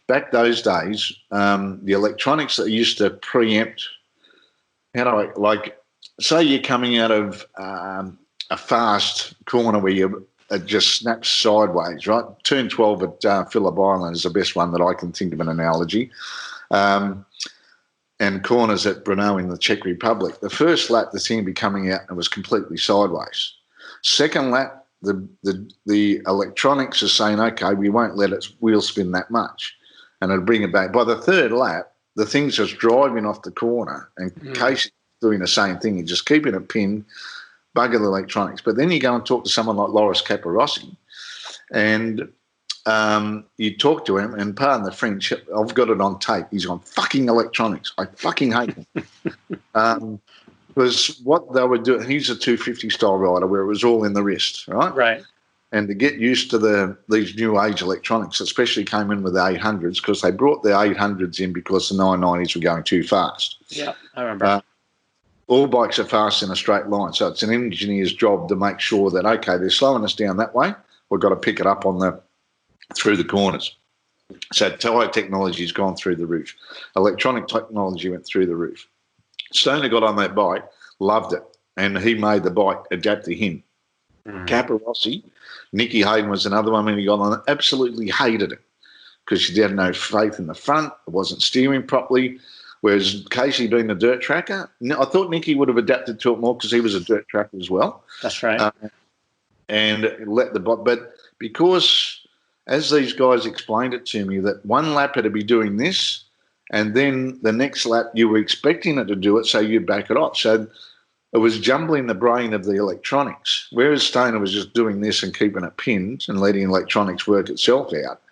back those days, the electronics that used to preempt, say you're coming out of a fast corner where it just snaps sideways, right? Turn 12 at Phillip Island is the best one that I can think of an analogy. And corners at Brno in the Czech Republic. The first lap, the thing would be coming out and it was completely sideways. Second lap, the electronics are saying, okay, we won't let its wheel spin that much. And it'll bring it back. By the third lap, the thing's just driving off the corner and Casey's doing the same thing. He's just keeping it pinned, bugger the electronics. But then you go and talk to someone like Loris Caparossi and you talk to him, and pardon the French, I've got it on tape. He's on fucking electronics. I fucking hate them. Because what they were doing, he's a 250 style rider where it was all in the wrist, right? Right. And to get used to these new age electronics, especially came in with the 800s, because they brought the 800s in because the 990s were going too fast. Yeah, I remember. All bikes are fast in a straight line, so it's an engineer's job to make sure that, okay, they're slowing us down that way. We've got to pick it up through the corners. So tyre technology has gone through the roof. Electronic technology went through the roof. Stoner got on that bike, loved it, and he made the bike adapt to him. Caparossi, Nicky Hayden was another one when he got on it, absolutely hated it because she had no faith in the front, it wasn't steering properly, whereas Casey being a dirt tracker, I thought Nicky would have adapted to it more because he was a dirt tracker as well. That's right. And let the bike, but because as these guys explained it to me, that one lap had to be doing this, and then the next lap you were expecting it to do it, so you back it off. So it was jumbling the brain of the electronics, whereas Stoner was just doing this and keeping it pinned and letting electronics work itself out.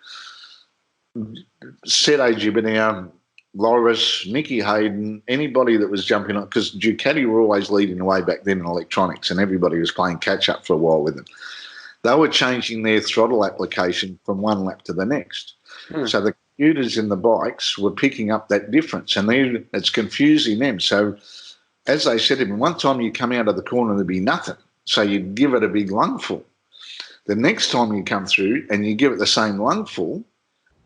Sete Gibernau, Loris, Nicky Hayden, anybody that was jumping on, because Ducati were always leading the way back then in electronics, and everybody was playing catch-up for a while with them. They were changing their throttle application from one lap to the next. So the computers in the bikes were picking up that difference, and it's confusing them. So as they said to me, one time you come out of the corner, there'd be nothing. So you'd give it a big lungful. The next time you come through and you give it the same lungful,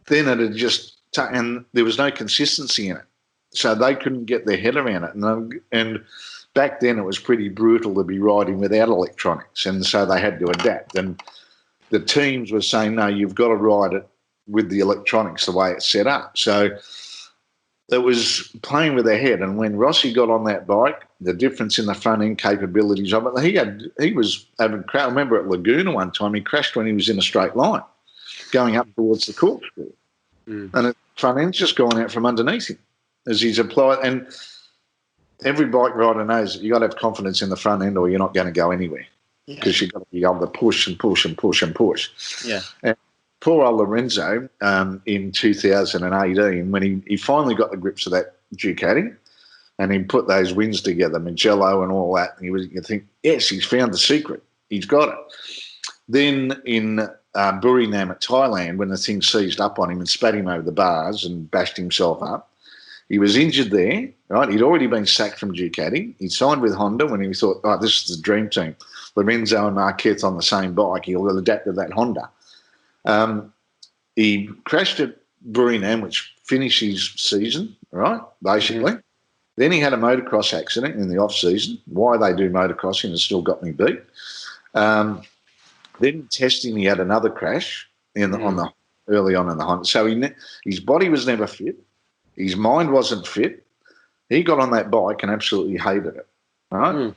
then it'd just, and there was no consistency in it. So they couldn't get their head around it. And back then it was pretty brutal to be riding without electronics, and so they had to adapt. And the teams were saying, no, you've got to ride it with the electronics the way it's set up. So it was playing with their head. And when Rossi got on that bike, the difference in the front end capabilities of it, he was having crowd. I remember at Laguna one time, he crashed when he was in a straight line going up towards the corkscrew. And the front end's just gone out from underneath him as he's applied. And every bike rider knows that you've got to have confidence in the front end or you're not going to go anywhere, because you've got to be able to push and push and push and push. Yeah. And poor old Lorenzo in 2018, when he finally got the grips of that Ducati and he put those wins together, Magello and all that, and you think, yes, he's found the secret. He's got it. Then in Burinam at Thailand, when the thing seized up on him and spat him over the bars and bashed himself up, he was injured there, right? He'd already been sacked from Ducati. He signed with Honda when he thought, oh, this is the dream team. Lorenzo and Marquez on the same bike. He'll adapt to that Honda. He crashed at Burinam, which finished his season, right, basically. Then he had a motocross accident in the off-season. Why they do motocrossing has still got me beat. Then testing, he had another crash early on in the Honda. So his body was never fit. His mind wasn't fit. He got on that bike and absolutely hated it, right?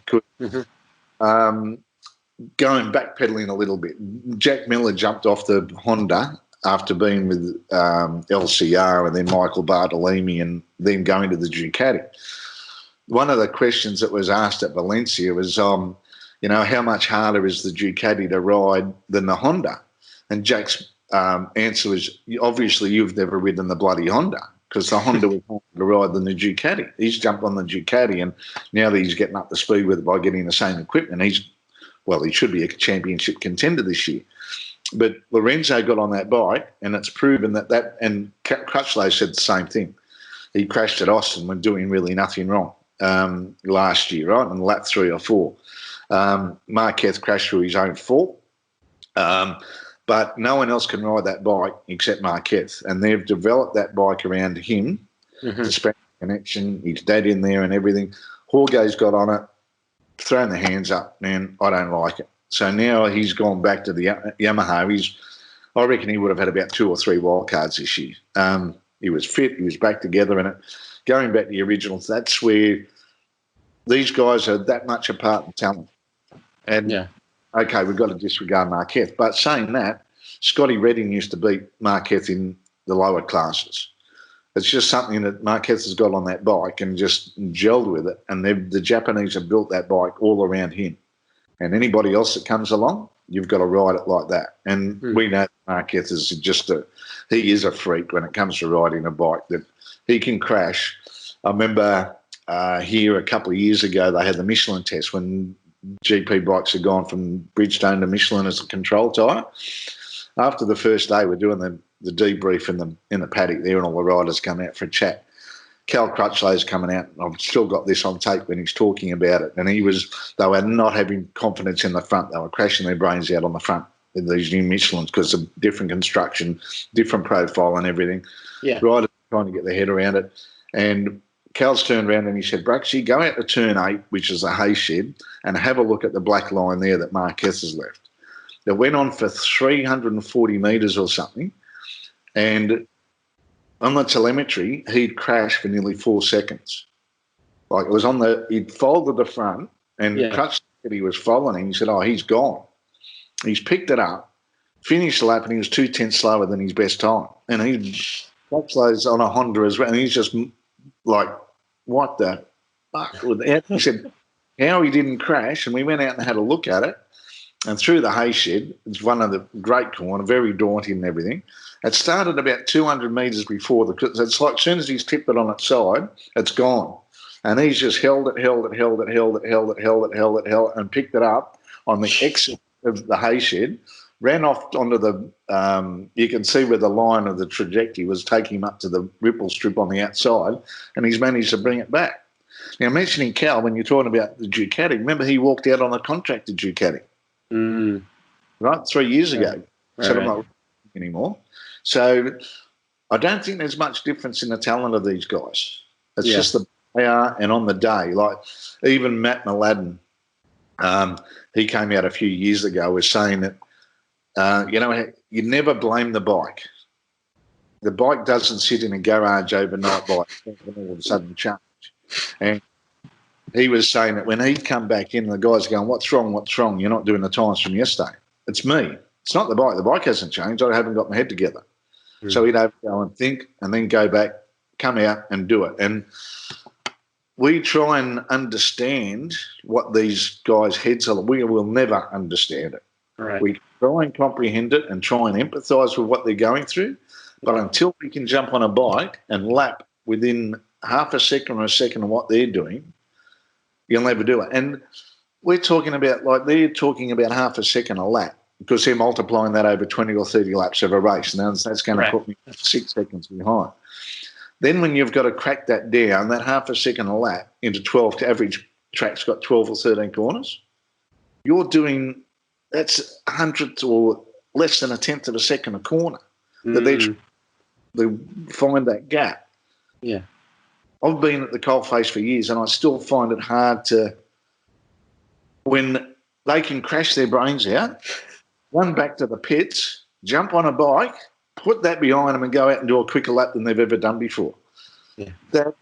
Going backpedaling a little bit, Jack Miller jumped off the Honda after being with LCR and then Michael Bartolini and then going to the Ducati. One of the questions that was asked at Valencia was, how much harder is the Ducati to ride than the Honda? And Jack's answer was, obviously you've never ridden the bloody Honda, because the Honda was harder to ride than the Ducati. He's jumped on the Ducati, and now that he's getting up to speed with it by getting the same equipment, he should be a championship contender this year. But Lorenzo got on that bike, and it's proven that and Crutchlow said the same thing. He crashed at Austin when doing really nothing wrong last year, right, on lap 3 or 4. Marquez crashed through his own fault. But no one else can ride that bike except Marquez, and they've developed that bike around him, the Spanish connection, his dad in there and everything. Jorge's got on it, thrown the hands up, man, I don't like it. So now he's gone back to the Yamaha. I reckon he would have had about 2 or 3 wild cards this year. He was fit, he was back together in it. Going back to the originals, that's where these guys are that much apart in talent. And okay, we've got to disregard Marquez. But saying that, Scotty Redding used to beat Marquez in the lower classes. It's just something that Marquez has got on that bike and just gelled with it. And the Japanese have built that bike all around him. And anybody else that comes along, you've got to ride it like that. And we know Marquez is he is a freak when it comes to riding a bike, that he can crash. I remember here a couple of years ago, they had the Michelin test when GP bikes had gone from Bridgestone to Michelin as a control tyre. After the first day, we're doing the debrief in the paddock there, and all the riders come out for a chat. Cal Crutchlow's coming out. I've still got this on tape when he's talking about it. And they were not having confidence in the front. They were crashing their brains out on the front in these new Michelins because of different construction, different profile and everything. Yeah. Riders trying to get their head around it. And Cal's turned around and he said, Bracksy, go out to turn 8, which is a hay shed, and have a look at the black line there that Marquez has left. It went on for 340 metres or something. And on the telemetry, he'd crashed for nearly 4 seconds. Like it was he'd folded the front and Crutch said he was following. He said, oh, he's gone. He's picked it up, finished the lap, and he was 2/10 slower than his best time. And Crutchlow's on a Honda as well. And he's just like, what the fuck? He said, how he didn't crash. And we went out and had a look at it. And through the hay shed, it's one of the great corner, very daunting and everything. It started about 200 metres before it's like as soon as he's tipped it on its side, it's gone. And he's just held it, and picked it up on the exit of the hay shed, ran off onto you can see where the line of the trajectory was taking him up to the ripple strip on the outside, and he's managed to bring it back. Now, mentioning Cal, when you're talking about the Ducati, remember he walked out on a contract to Ducati, right, 3 years ago. So I'm not anymore. So I don't think there's much difference in the talent of these guys. It's just the they are and on the day. Like even Matt Mladen, he came out a few years ago was saying that You never blame the bike. The bike doesn't sit in a garage overnight by itself and all of a sudden change. And he was saying that when he'd come back in, the guy's going, what's wrong? What's wrong? You're not doing the times from yesterday. It's me. It's not the bike. The bike hasn't changed. I haven't got my head together. Mm. So he'd have to go and think and then go back, come out and do it. And we try and understand what these guys' heads are. We will never understand it. Right. We try and comprehend it and try and empathise with what they're going through. But until we can jump on a bike and lap within half a second or a second of what they're doing, you'll never do it. And we're talking about, like, they're talking about half a second a lap because they're multiplying that over 20 or 30 laps of a race. Now that's going to put me 6 seconds behind. Then when you've got to crack that down, that half a second a lap into 12, to average track's got 12 or 13 corners, you're doing, that's 100th or less than a tenth of a second a corner. That they find that gap. Yeah. I've been at the coalface for years and I still find it hard to, when they can crash their brains out, run back to the pits, jump on a bike, put that behind them and go out and do a quicker lap than they've ever done before. Yeah. That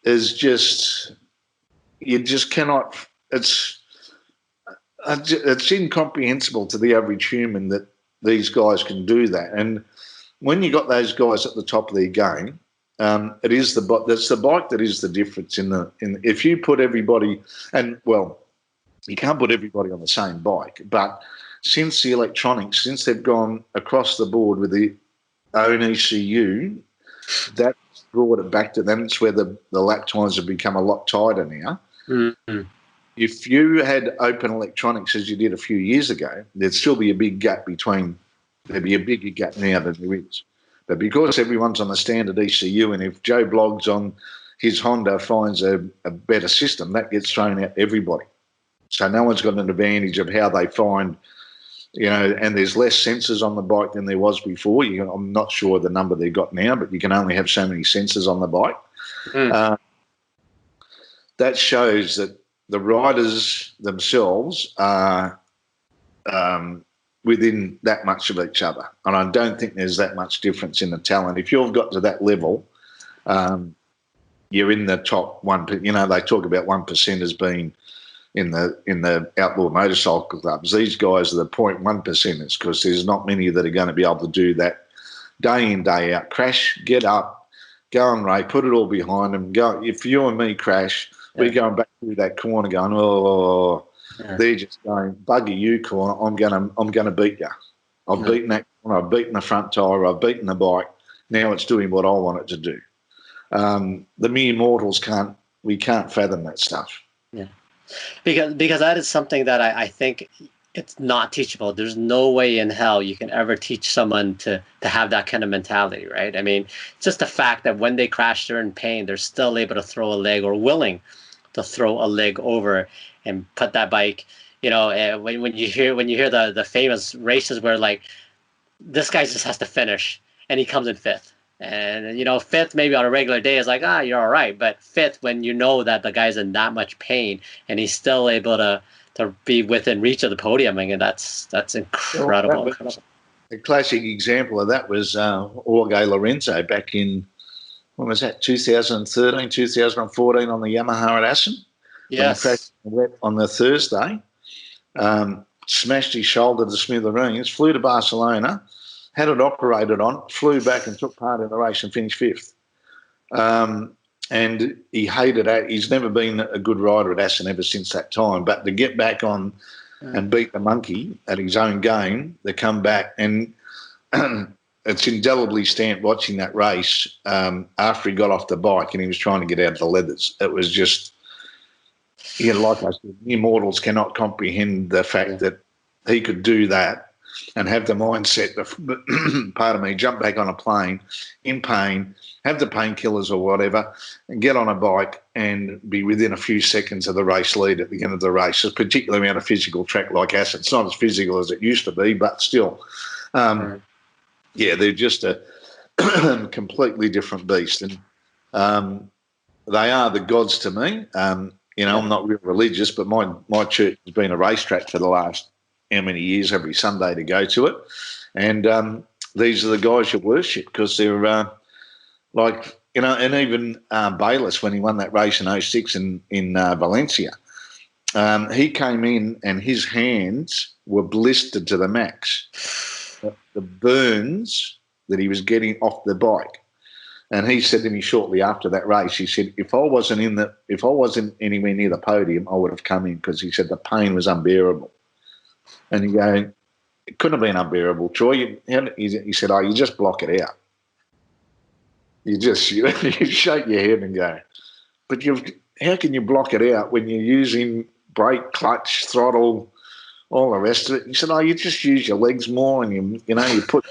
is just, you just cannot, it's incomprehensible to the average human that these guys can do that. And when you got those guys at the top of their game, it is that's the bike that is the difference in if you put everybody, and well, you can't put everybody on the same bike, but since the electronics, since they've gone across the board with the own ECU, that's brought it back to them. It's where the lap times have become a lot tighter now. Mm-hmm. If you had open electronics as you did a few years ago, there'd still be a big gap there'd be a bigger gap now than there is. But because everyone's on the standard ECU, and if Joe Bloggs on his Honda finds a better system, that gets thrown out to everybody. So no one's got an advantage of how they find, and there's less sensors on the bike than there was before. I'm not sure the number they've got now, but you can only have so many sensors on the bike. Mm. That shows that the riders themselves are within that much of each other. And I don't think there's that much difference in the talent. If you've got to that level, you're in the top 1%. They talk about 1% as being in the outlaw motorcycle clubs. These guys are the 0.1%ers because there's not many that are going to be able to do that day in, day out. Crash, get up, go and race, put it all behind them. Go. If you and me crash, we're going back through that corner going, oh, they're just going, bugger you, corner. I'm gonna beat you. I've beaten that corner. I've beaten the front tyre. I've beaten the bike. Now it's doing what I want it to do. The mere mortals can't fathom that stuff. Yeah, because that is something that I think it's not teachable. There's no way in hell you can ever teach someone to have that kind of mentality, right? I mean, it's just the fact that when they crash, they're in pain. They're still able to throw a leg, or willing to throw a leg over and put that bike. When you hear the famous races where, like, this guy just has to finish and he comes in fifth, and fifth maybe on a regular day is like, you're all right, but fifth when you know that the guy's in that much pain and he's still able to be within reach of the podium, I mean, that's incredible. A classic example of that was Jorge Lorenzo back in, when was that, 2013, 2014 on the Yamaha at Assen. Yes. When he crashed wet on the Thursday, smashed his shoulder to smithereens, flew to Barcelona, had it operated on, flew back and took part in the race and finished fifth. And he hated it. He's never been a good rider at Assen ever since that time. But to get back on and beat the monkey at his own game, they come back, and it's indelibly stamped watching that race after he got off the bike and he was trying to get out of the leathers. It was just, like I said, mere mortals cannot comprehend the fact that he could do that and have the mindset to, jump back on a plane in pain, have the painkillers or whatever, and get on a bike and be within a few seconds of the race lead at the end of the race, particularly around a physical track like Assen. It's not as physical as it used to be, but still. They're just a completely different beast. And they are the gods to me. I'm not real religious, but my church has been a racetrack for the last how many years every Sunday to go to it. And these are the guys you worship because they're like, you know, and even Bayless, when he won that race in 06 in Valencia, he came in and his hands were blistered to the max. The burns that he was getting off the bike. And he said to me shortly after that race, he said, if I wasn't anywhere near the podium, I would have come in, because he said the pain was unbearable. And you go, it couldn't have been unbearable, Troy. He said, oh, you just block it out. You just, you shake your head and go, but how can you block it out when you're using brake, clutch, throttle, all the rest of it? He said, oh, you just use your legs more, and you put,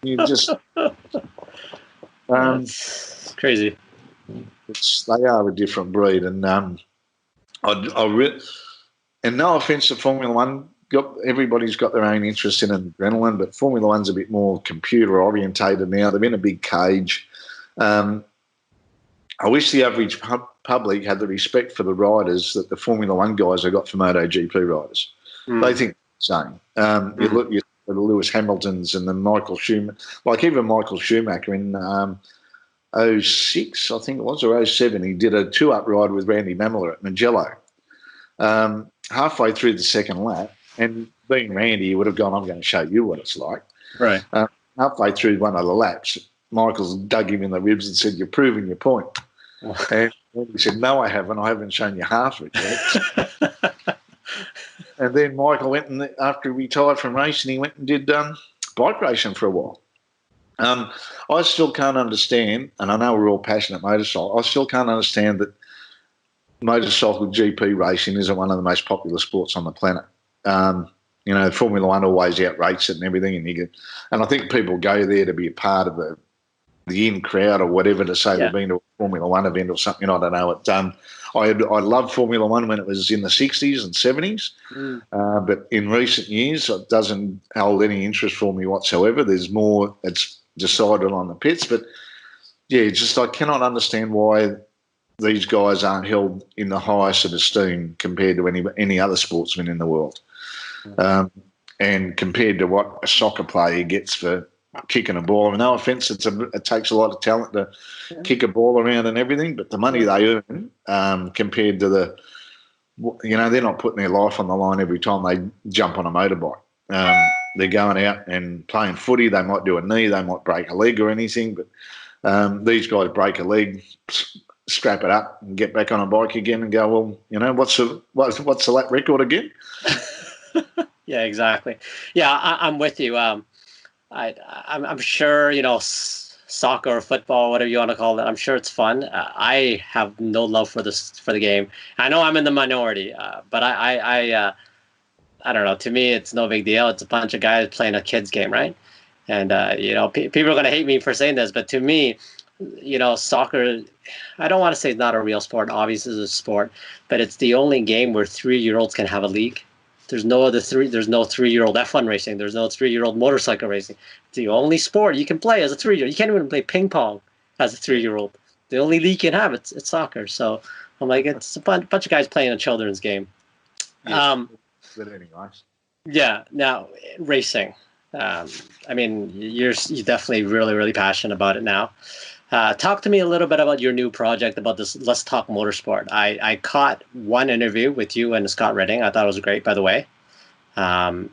you just. It's crazy. They are a different breed, and and no offence to Formula One, everybody's got their own interest in adrenaline, but Formula One's a bit more computer orientated now. They're in a big cage. I wish the average public had the respect for the riders that the Formula One guys have got for MotoGP riders. They think the same. You look at the Lewis Hamiltons and the Michael Schumacher, like even Michael Schumacher in 06, I think it was, or 07, he did a 2-up ride with Randy Mamola at Mugello. Halfway through the second lap, and being Randy, he would have gone, I'm going to show you what it's like. Right. Halfway through one of the laps, Michael's dug him in the ribs and said, you're proving your point. And he said, no, I haven't shown you half of it yet. And then Michael went, and after he retired from racing, he went and did bike racing for a while. I still can't understand, and I know we're all passionate motorcycle, I still can't understand that motorcycle GP racing isn't one of the most popular sports on the planet. Formula One always outrates it and everything, and I think people go there to be a part of the in crowd or whatever, to say they've been to a Formula One event or something. I don't know. I loved Formula One when it was in the 60s and 70s, but in recent years it doesn't hold any interest for me whatsoever. There's more it's decided on the pits, but I cannot understand why these guys aren't held in the highest of esteem compared to any other sportsman in the world, and compared to what a soccer player gets for kicking a ball. No offence, it takes a lot of talent to kick a ball around and everything, but the money they earn compared to they're not putting their life on the line every time they jump on a motorbike. They're going out and playing footy. They might do a knee, they might break a leg or anything, but these guys break a leg, strap it up and get back on a bike again and go, well, what's the lap record again? Yeah, exactly. Yeah, I'm with you. I'm sure, soccer or football, whatever you want to call it, I'm sure it's fun. I have no love for the game. I know I'm in the minority, but I don't know. To me, it's no big deal. It's a bunch of guys playing a kid's game, right? And people are going to hate me for saying this, but to me, soccer, I don't want to say it's not a real sport. Obviously, it's a sport, but it's the only game where 3-year-olds can have a league. There's no There's no 3-year-old F1 racing. There's no 3-year-old motorcycle racing. It's the only sport you can play as a 3-year-old. You can't even play ping pong as a 3-year-old. The only league you can have it's soccer. So I'm like, it's a bunch of guys playing a children's game. Yes, but anyway. Yeah. Now racing. You're definitely really, really passionate about it now. Talk to me a little bit about your new project, about this Let's Talk Motorsport. I caught one interview with you and Scott Redding. I thought it was great, by the way. Do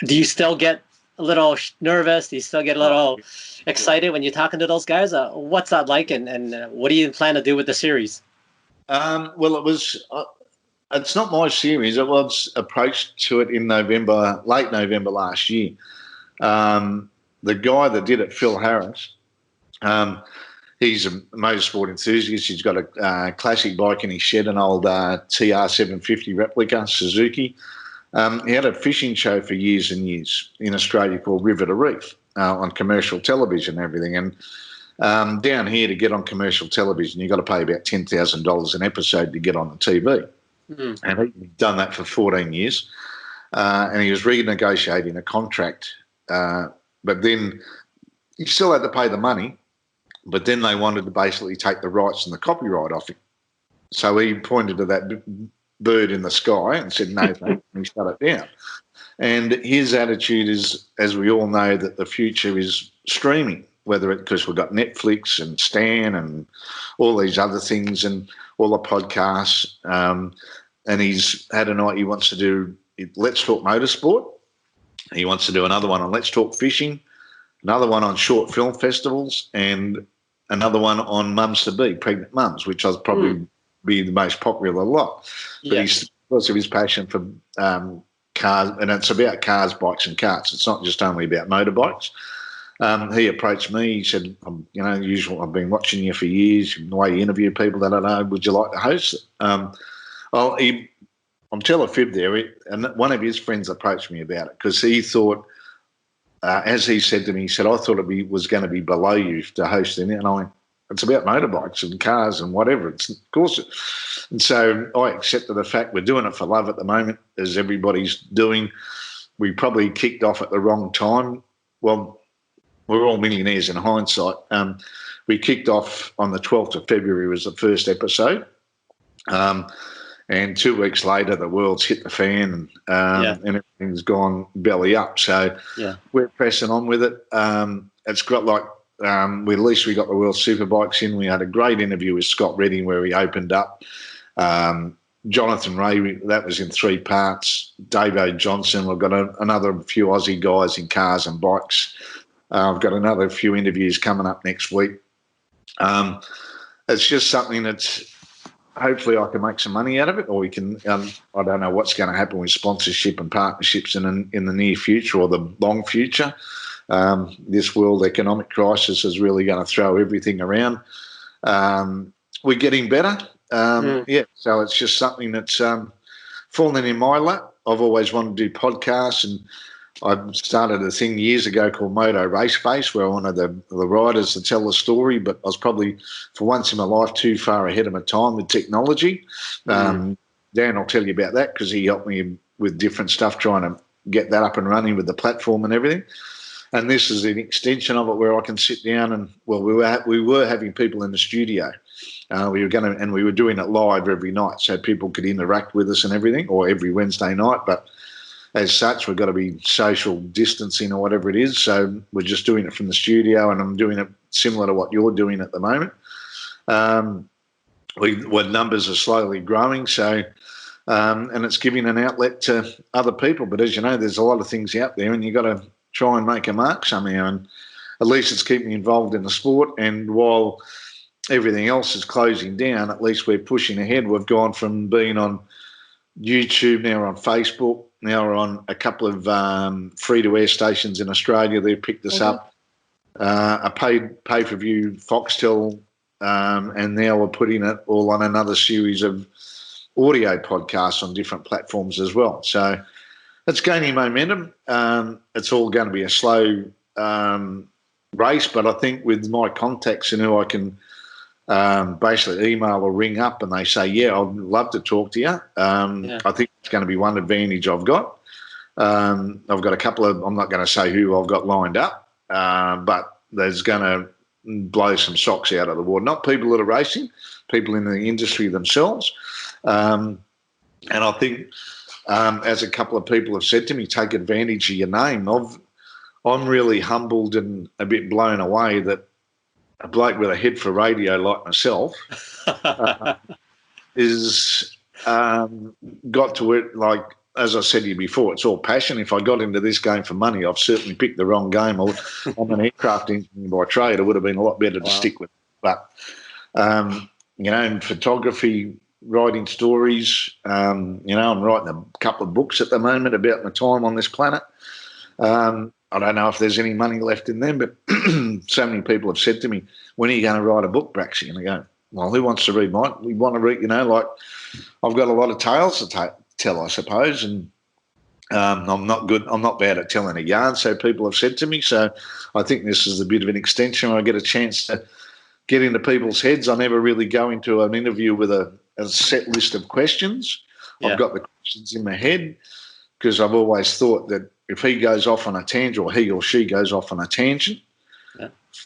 you still get a little nervous? Do you still get a little excited when you're talking to those guys? What's that like, and what do you plan to do with the series? Well, it was... it's not my series. I was approached to it in late November last year. The guy that did it, Phil Harris, he's a motorsport enthusiast. He's got a classic bike in his shed, an old TR750 replica Suzuki. He had a fishing show for years and years in Australia called River to Reef on commercial television and everything. And down here, to get on commercial television, you've got to pay about $10,000 an episode to get on the TV. And he'd done that for 14 years. And he was renegotiating a contract. But then he still had to pay the money, but then they wanted to basically take the rights and the copyright off him. So he pointed to that bird in the sky and said, no, thank you, and shut it down. And his attitude is, as we all know, that the future is streaming, because we've got Netflix and Stan and all these other things and all the podcasts. And he's had a night he wants to do Let's Talk Motorsport. He wants to do another one on Let's Talk Fishing, another one on short film festivals, and another one on mums to be, pregnant mums, which I'll probably be the most popular lot. But he's, because of his passion for cars, and it's about cars, bikes and karts. It's not just only about motorbikes. He approached me. He said, usual. I've been watching you for years, the way you interview people that I know. Would you like to host it? I'm telling a fib there, and one of his friends approached me about it because he thought, as he said to me, he said, I thought it was going to be below you to host it. And I went, it's about motorbikes and cars and whatever. Of course. And so I accepted the fact we're doing it for love at the moment, as everybody's doing. We probably kicked off at the wrong time. Well, we're all millionaires in hindsight. We kicked off on the 12th of February was the first episode. And 2 weeks later, the world's hit the fan and everything's gone belly up. So we're pressing on with it. It's got at least we got the World Superbikes in. We had a great interview with Scott Redding where he opened up. Jonathan Ray, that was in 3 parts. Davo Johnson, we've got another few Aussie guys in cars and bikes. I've got another few interviews coming up next week. It's just something that's hopefully I can make some money out of it, or we can. I don't know what's going to happen with sponsorship and partnerships in the near future or the long future. This world economic crisis is really going to throw everything around. We're getting better. So it's just something that's fallen in my lap. I've always wanted to do podcasts, and I started a thing years ago called Moto Race Face, where I wanted the riders to tell the story, but I was probably, for once in my life, too far ahead of my time with technology. Dan will tell you about that because he helped me with different stuff, trying to get that up and running with the platform and everything. And this is an extension of it where I can sit down and, well, we were having people in the studio. We were doing it live every night so people could interact with us and everything, or every Wednesday night, but as such, we've got to be social distancing or whatever it is. So we're just doing it from the studio, and I'm doing it similar to what you're doing at the moment. Numbers are slowly growing, so and it's giving an outlet to other people. But as you know, there's a lot of things out there, and you've got to try and make a mark somehow. And at least it's keeping me involved in the sport. And while everything else is closing down, at least we're pushing ahead. We've gone from being on YouTube, now we're on Facebook. Now we're on a couple of free-to-air stations in Australia. They picked us up. A pay-per-view Foxtel, and now we're putting it all on another series of audio podcasts on different platforms as well. So it's gaining momentum. It's all going to be a slow race, but I think with my contacts and who I can basically email or ring up and they say, yeah, I'd love to talk to you. I think it's going to be one advantage I've got. I've got a couple of, I'm not going to say who I've got lined up, but there's going to blow some socks out of the water. Not people that are racing, people in the industry themselves. And I think, as a couple of people have said to me, take advantage of your name. I'm really humbled and a bit blown away that a bloke with a head for radio like myself is got to it. Like, as I said to you before, it's all passion. If I got into this game for money, I've certainly picked the wrong game. I'm an aircraft engineer by trade. It would have been a lot better to stick with it. But, in photography, writing stories, I'm writing a couple of books at the moment about my time on this planet. I don't know if there's any money left in them, but so many people have said to me, when are you going to write a book, Bracksy? And I go, well, who wants to read mine? We want to read, like I've got a lot of tales to tell, I suppose, and I'm not bad at telling a yarn, so people have said to me. So I think this is a bit of an extension. I get a chance to get into people's heads. I never really go into an interview with a set list of questions. Yeah. I've got the questions in my head because I've always thought that if he goes off on a tangent or he or she goes off on a tangent,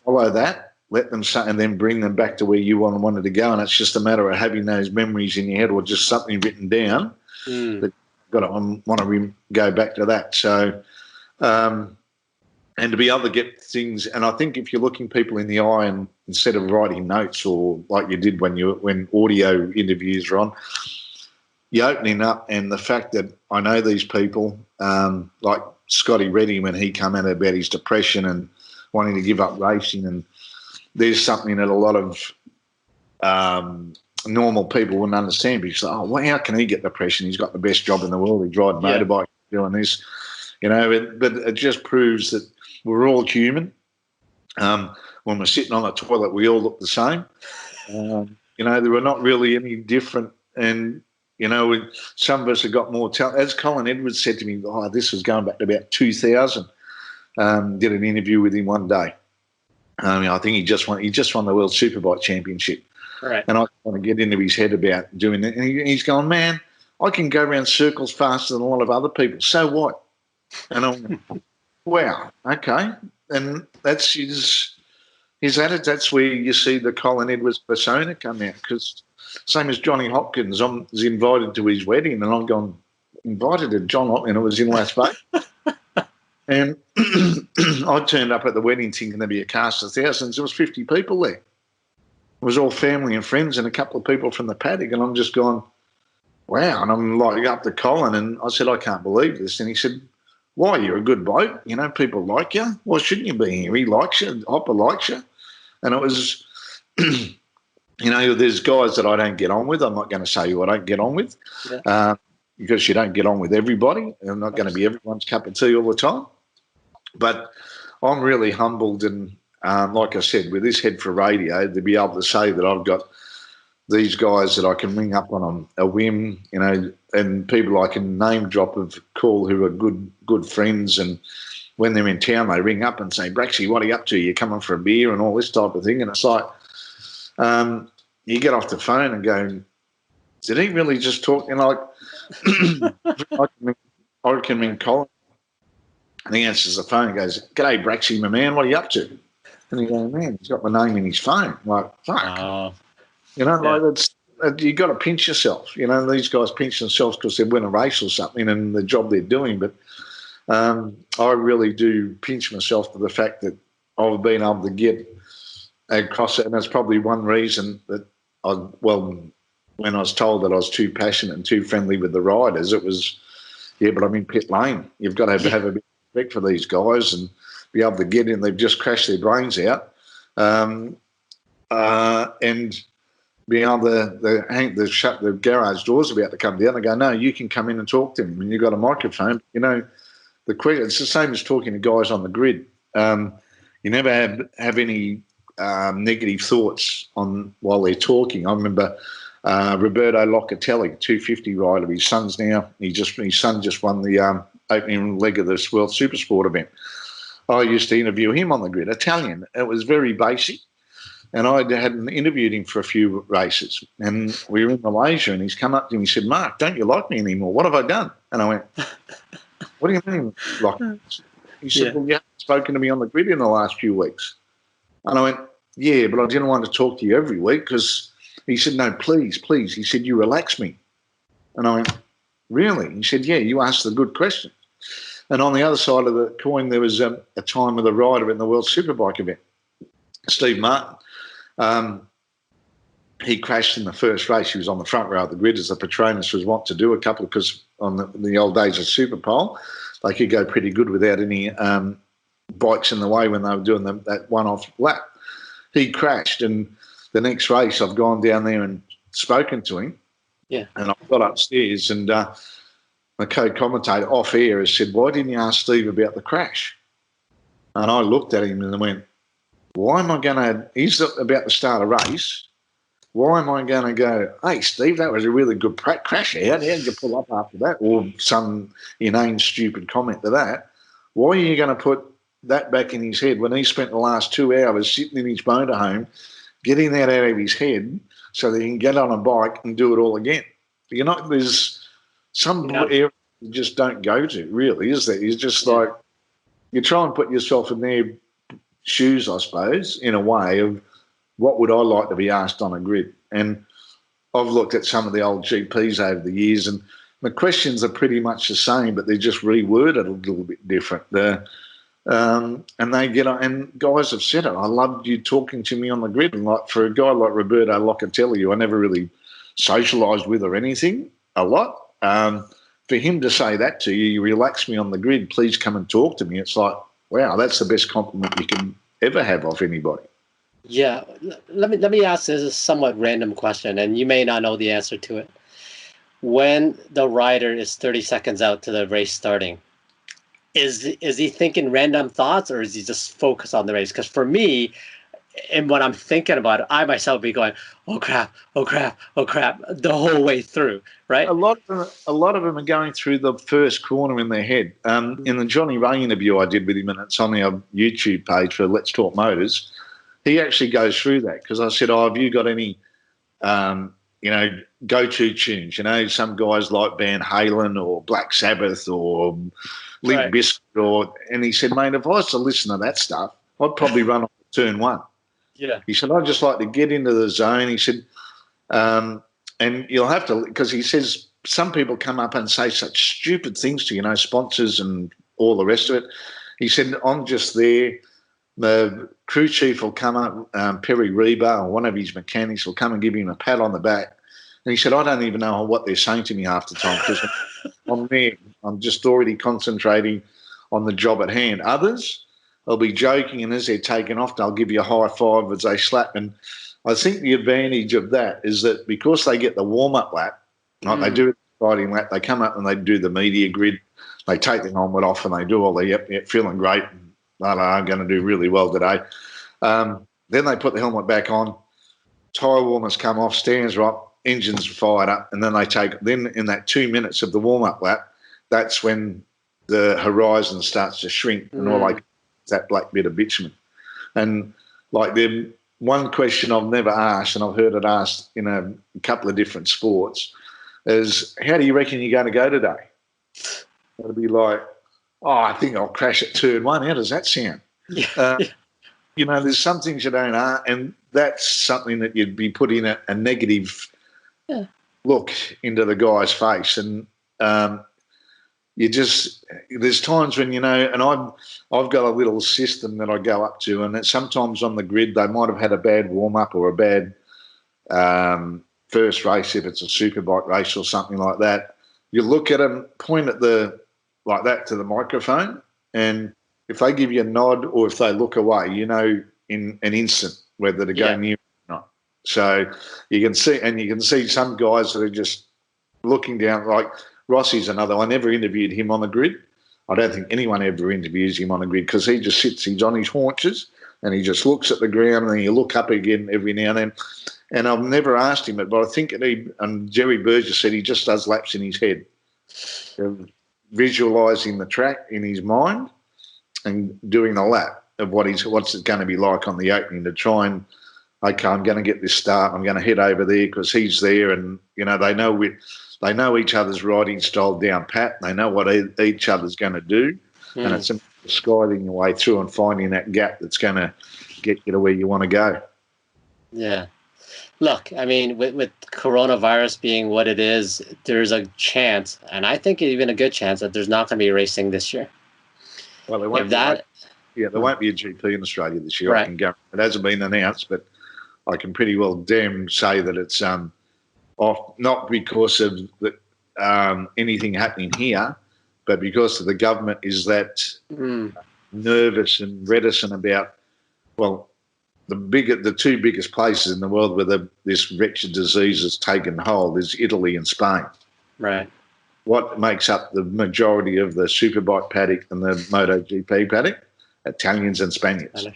follow that let them and then bring them back to where you wanted to go. And it's just a matter of having those memories in your head or just something written down that got to want to go back to that. So, and to be able to get things, and I think if you're looking people in the eye and instead of writing notes or like you did when audio interviews are on, you're opening up, and the fact that I know these people, like Scotty Reddy when he came out about his depression and wanting to give up racing, and there's something that a lot of normal people wouldn't understand because, oh, well, how can he get depression? He's got the best job in the world. He's riding motorbike, doing this, but it just proves that we're all human. When we're sitting on the toilet, we all look the same. There were not really any different. And, some of us have got more talent. As Colin Edwards said to me, this was going back to about 2000. Did an interview with him one day. I think he just won the World Superbike Championship. Right. And I want to get into his head about doing it. And he's going, man, I can go around circles faster than a lot of other people. So what? And I'm wow, okay. And that's his attitude. That's where you see the Colin Edwards persona come out. Because same as Johnny Hopkins, I was invited to his wedding, and I'm going, invited to John Hopkins, it was in Las Vegas. And I turned up at the wedding thinking there'd be a cast of thousands. There was 50 people there. It was all family and friends and a couple of people from the paddock, and I'm just going, wow. And I'm like up to Colin, and I said, I can't believe this. And he said, why? You're a good bloke. People like you. Why shouldn't you be here? He likes you. Hopper likes you. And it was, there's guys that I don't get on with. I'm not going to say who I don't get on with because you don't get on with everybody. I'm not going to be everyone's cup of tea all the time. But I'm really humbled and, like I said, with this head for radio, to be able to say that I've got these guys that I can ring up on a whim, and people I can name drop of call who are good friends. And when they're in town, they ring up and say, Bracksy, what are you up to? You're coming for a beer and all this type of thing. And it's like you get off the phone and go, did he really just talk? I can ring Colin. And he answers the phone and goes, g'day, Bracksy, my man, what are you up to? And he goes, man, he's got my name in his phone. I'm like, fuck. You got to pinch yourself. These guys pinch themselves because they win a race or something and the job they're doing. But I really do pinch myself to the fact that I've been able to get across it. And that's probably one reason that when I was told that I was too passionate and too friendly with the riders, it was, but I'm in pit lane. You've got to have a bit of respect for these guys and be able to get in. They've just crashed their brains out. And be able to shut the garage doors about to come down and go, no, you can come in and talk to him when you've got a microphone. It's the same as talking to guys on the grid. You never have any negative thoughts on while they're talking. I remember Roberto Locatelli, 250 rider. His son just won the opening leg of this World Supersport event. I used to interview him on the grid, Italian. It was very basic. And I hadn't interviewed him for a few races. And we were in Malaysia, and he's come up to me and he said, Mark, don't you like me anymore? What have I done? And I went, what do you mean, like me? He said, well, you haven't spoken to me on the grid in the last few weeks. And I went, yeah, but I didn't want to talk to you every week because he said, no, please. He said, you relax me. And I went, really? He said, yeah, you asked the good question. And on the other side of the coin, there was a time with a rider in the World Superbike event, Steve Martin. He crashed in the first race. He was on the front row of the grid as the Patronus was wont to do because on the old days of Superpole, they could go pretty good without any bikes in the way when they were doing that one-off lap. He crashed, and the next race I've gone down there and spoken to him. Yeah. And I got upstairs, and my co-commentator off air has said, why didn't you ask Steve about the crash? And I looked at him and I went, why am I going to – he's about to start a race. Why am I going to go, hey, Steve, that was a really good crash. How did you pull up after that? Or some inane, stupid comment to that. Why are you going to put that back in his head when he spent the last 2 hours sitting in his motorhome, getting that out of his head so that he can get on a bike and do it all again? There's some areas you just don't go to, really, is there? It's just like you try and put yourself in their shoes, I suppose, in a way of what would I like to be asked on a grid. And I've looked at some of the old GPs over the years, and the questions are pretty much the same, but they're just reworded a little bit different. And they get on, and guys have said it. I loved you talking to me on the grid, and like for a guy like Roberto Locatelli, who I never really socialised with or anything a lot, for him to say that to you, you relax me on the grid, please come and talk to me. It's like, wow, that's the best compliment you can ever have off anybody. Yeah, let me ask this a somewhat random question, and you may not know the answer to it. When the rider is 30 seconds out to the race starting, is he thinking random thoughts, or is he just focused on the race? Because for me, and when I'm thinking about it, I myself be going, oh crap, the whole way through, right? A lot of them are going through the first corner in their head. In the Johnny Rea interview I did with him, and it's on our YouTube page for Let's Talk Motors, he actually goes through that, because I said, have you got any, go-to tunes? Some guys like Van Halen or Black Sabbath or Limp Bizkit, and he said, mate, if I was to listen to that stuff, I'd probably run on turn one. Yeah. He said, I'd just like to get into the zone. He said, and you'll have to, because he says some people come up and say such stupid things to, sponsors and all the rest of it. He said, I'm just there. The crew chief will come up, Perry Reba, or one of his mechanics will come and give him a pat on the back. And he said, I don't even know what they're saying to me half the time, because I'm there. I'm just already concentrating on the job at hand. Others, they'll be joking, and as they're taking off, they'll give you a high five as they slap. And I think the advantage of that is that because they get the warm-up lap, like they do the fighting lap, they come up and they do the media grid, they take the helmet off and they do all the yep, feeling great. I'm going to do really well today. Then they put the helmet back on, tyre warmers come off, stands right, engines fired up, and then then in that 2 minutes of the warm-up lap, that's when the horizon starts to shrink and all that black bit of bitumen. And like the one question I've never asked, and I've heard it asked in a couple of different sports, is how do you reckon you're going to go today? It'll be like, I think I'll crash at turn one. How does that sound? Yeah. There's some things you don't ask, and that's something that you'd be putting a negative look into the guy's face. And there's times when, and I've got a little system that I go up to, and sometimes on the grid they might have had a bad warm-up or a bad first race, if it's a superbike race or something like that. You look at them, point at like that to the microphone, and if they give you a nod or if they look away, in an instant whether to go near or not. So you can see some guys that are just looking down. Like Rossi's another. I never interviewed him on the grid. I don't think anyone ever interviews him on the grid, because he just sits, he's on his haunches and he just looks at the ground, and then you look up again every now and then. And I've never asked him it, but I think and Jerry Burgess said he just does laps in his head, visualising the track in his mind and doing a lap of what's it going to be like on the opening, to try and, okay, I'm going to get this start, I'm going to head over there because he's there, and they know each other's riding style down pat, they know what each other's going to do, and it's skiving your way through and finding that gap that's going to get you to where you want to go. Yeah. Look, I mean, with coronavirus being what it is, there's a chance, and I think even a good chance, that there's not going to be racing this year. Well, there won't be a GP in Australia this year. Right. I can go. It hasn't been announced, but I can pretty well damn say that it's off, not because of anything happening here, but because of the government is that nervous and reticent about, the two biggest places in the world where this wretched disease has taken hold is Italy and Spain. Right. What makes up the majority of the superbike paddock and the MotoGP paddock? Italians and Spaniards.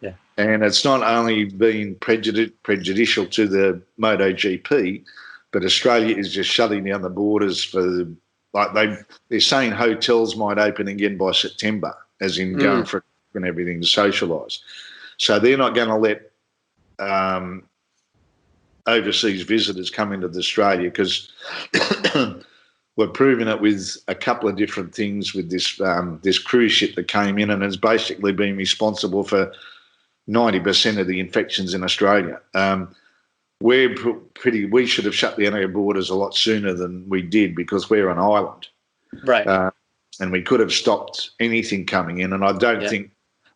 Yeah. And it's not only been prejudicial to the MotoGP, but Australia is just shutting down the borders for, they're saying hotels might open again by September, as in going for and everything to socialise. So they're not going to let overseas visitors come into Australia, because we're proving it with a couple of different things with this cruise ship that came in and has basically been responsible for 90% of the infections in Australia. We should have shut down our borders a lot sooner than we did because we're an island. Right. And we could have stopped anything coming in. And I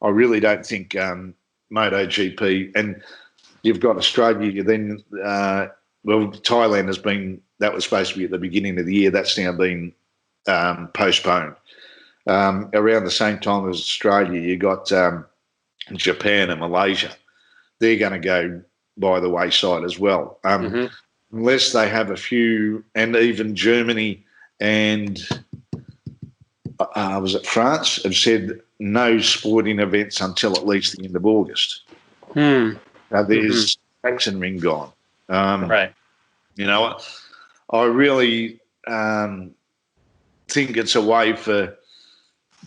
really don't think MotoGP, and you've got Australia, then, Thailand that was supposed to be at the beginning of the year. That's now been postponed. Around the same time as Australia, you got Japan and Malaysia. They're going to go by the wayside as well. Unless they have a few, and even Germany and was it France have said no sporting events until at least the end of August. There's action ring gone. Right. I really think it's a way for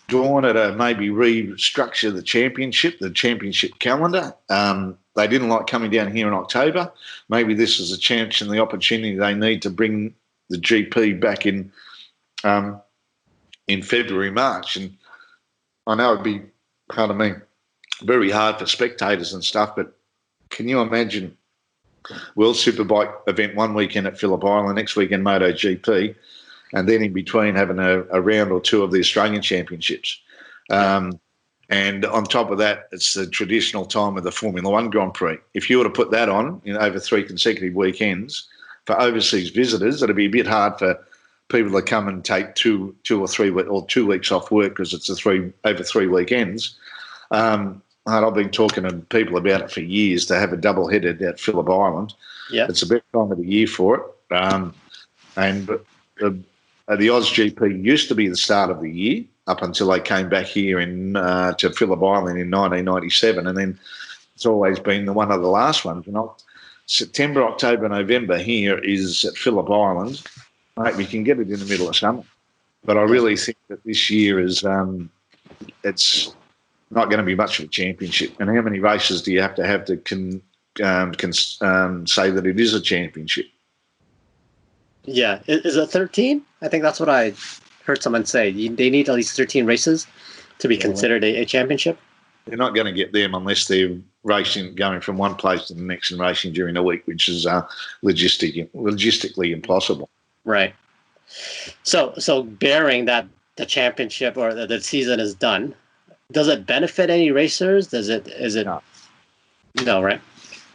Dorna to maybe restructure the championship calendar. They didn't like coming down here in October. Maybe this is a chance and the opportunity they need to bring the GP back in February, March. And I know it'd be, very hard for spectators and stuff, but can you imagine World Superbike event one weekend at Phillip Island, next weekend MotoGP, and then in between having a round or two of the Australian Championships. And on top of that, it's the traditional time of the Formula One Grand Prix. If you were to put that on over 3 consecutive weekends for overseas visitors, it'd be a bit hard for people to come and take 2 or 3 or 2 weeks off work because it's over 3 weekends. And I've been talking to people about it for years to have a double-headed at Phillip Island. Yeah, it's the best time of the year for it. And the Oz GP used to be the start of the year up until they came back here to Phillip Island in 1997, and then it's always been one of the last ones. September, October, November here is at Phillip Island. Mate, we can get it in the middle of summer, but I really think that this year is it's not going to be much of a championship. And how many races do you have to say that it is a championship? Yeah, is it 13? I think that's what I heard someone say. They need at least 13 races to be considered a championship. They're not going to get them unless they're racing, going from one place to the next and racing during the week, which is logistically impossible. Right. So bearing that the championship or the season is done, does it benefit any racers? Is it? No, right?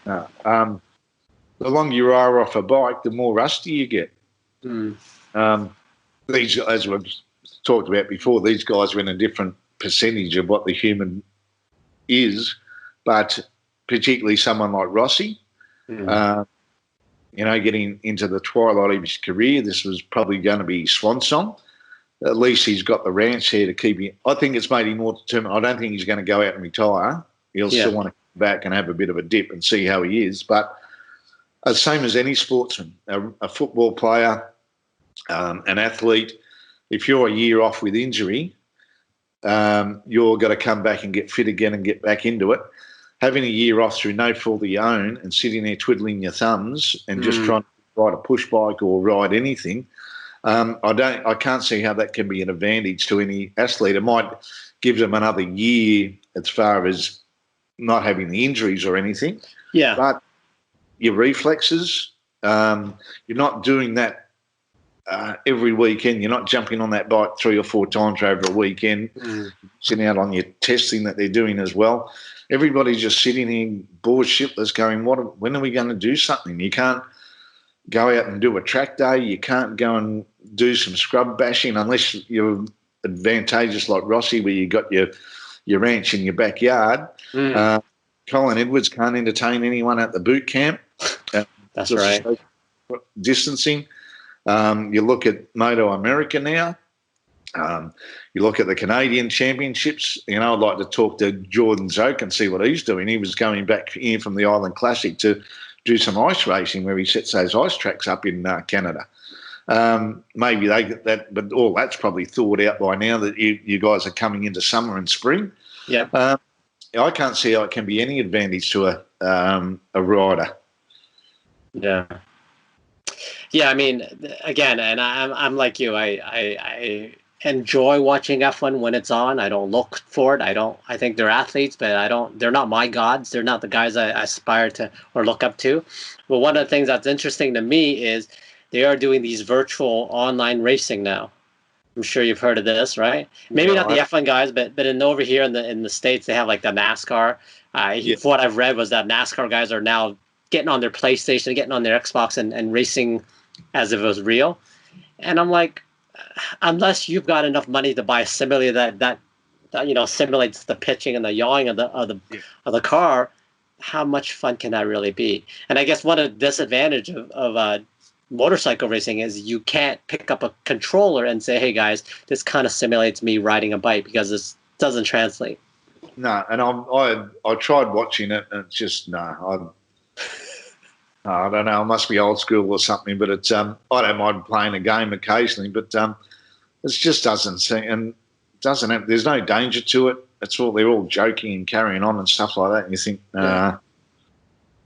No. The longer you are off a bike, the more rusty you get. These, as we've talked about before, these guys are in a different percentage of what the human is, but particularly someone like Rossi, getting into the twilight of his career, this was probably going to be his swan song. At least he's got the ranch here to keep him. I think it's made him more determined. I don't think he's going to go out and retire. He'll still want to come back and have a bit of a dip and see how he is. But the same as any sportsman, a football player, an athlete, if you're a year off with injury, you're going to come back and get fit again and get back into it. Having a year off through no fault of your own and sitting there twiddling your thumbs and just trying to ride a push bike or ride anything, I can't see how that can be an advantage to any athlete. It might give them another year as far as not having the injuries or anything. Yeah. But your reflexes, you're not doing that every weekend. You're not jumping on that bike 3 or 4 times over a weekend, sitting out on your testing that they're doing as well. Everybody's just sitting here bored shitless going, when are we going to do something? You can't go out and do a track day. You can't go and do some scrub bashing unless you're advantageous like Rossi where you got your ranch in your backyard. Colin Edwards can't entertain anyone at the boot camp. That's right. Distancing. You look at Moto America now. You look at the Canadian Championships. I'd like to talk to Jordan Zoke and see what he's doing. He was going back in from the Island Classic to do some ice racing where he sets those ice tracks up in Canada. Maybe they get that, but all that's probably thought out by now that you guys are coming into summer and spring. Yeah. I can't see how it can be any advantage to a rider. Yeah. I mean, again, and I'm like you. I enjoy watching F1 when it's on. I don't look for it. I think they're athletes, but they're not my gods. They're not the guys I aspire to or look up to. But one of the things that's interesting to me is they are doing these virtual online racing now. I'm sure you've heard of this, right? Maybe not the F1 guys, but over here in the States, they have like the NASCAR. For what I've read was that NASCAR guys are now getting on their PlayStation, getting on their Xbox and racing as if it was real. And I'm like, unless you've got enough money to buy a simulator that simulates the pitching and the yawing of the car, how much fun can that really be? And I guess one of the disadvantage of motorcycle racing is you can't pick up a controller and say, hey guys, this kind of simulates me riding a bike, because this doesn't translate. No, and I tried watching it, and it's just I don't know. I must be old school or something, but it's I don't mind playing a game occasionally, but it just doesn't seem, and doesn't have, there's no danger to it. They're all joking and carrying on and stuff like that. And you think, no,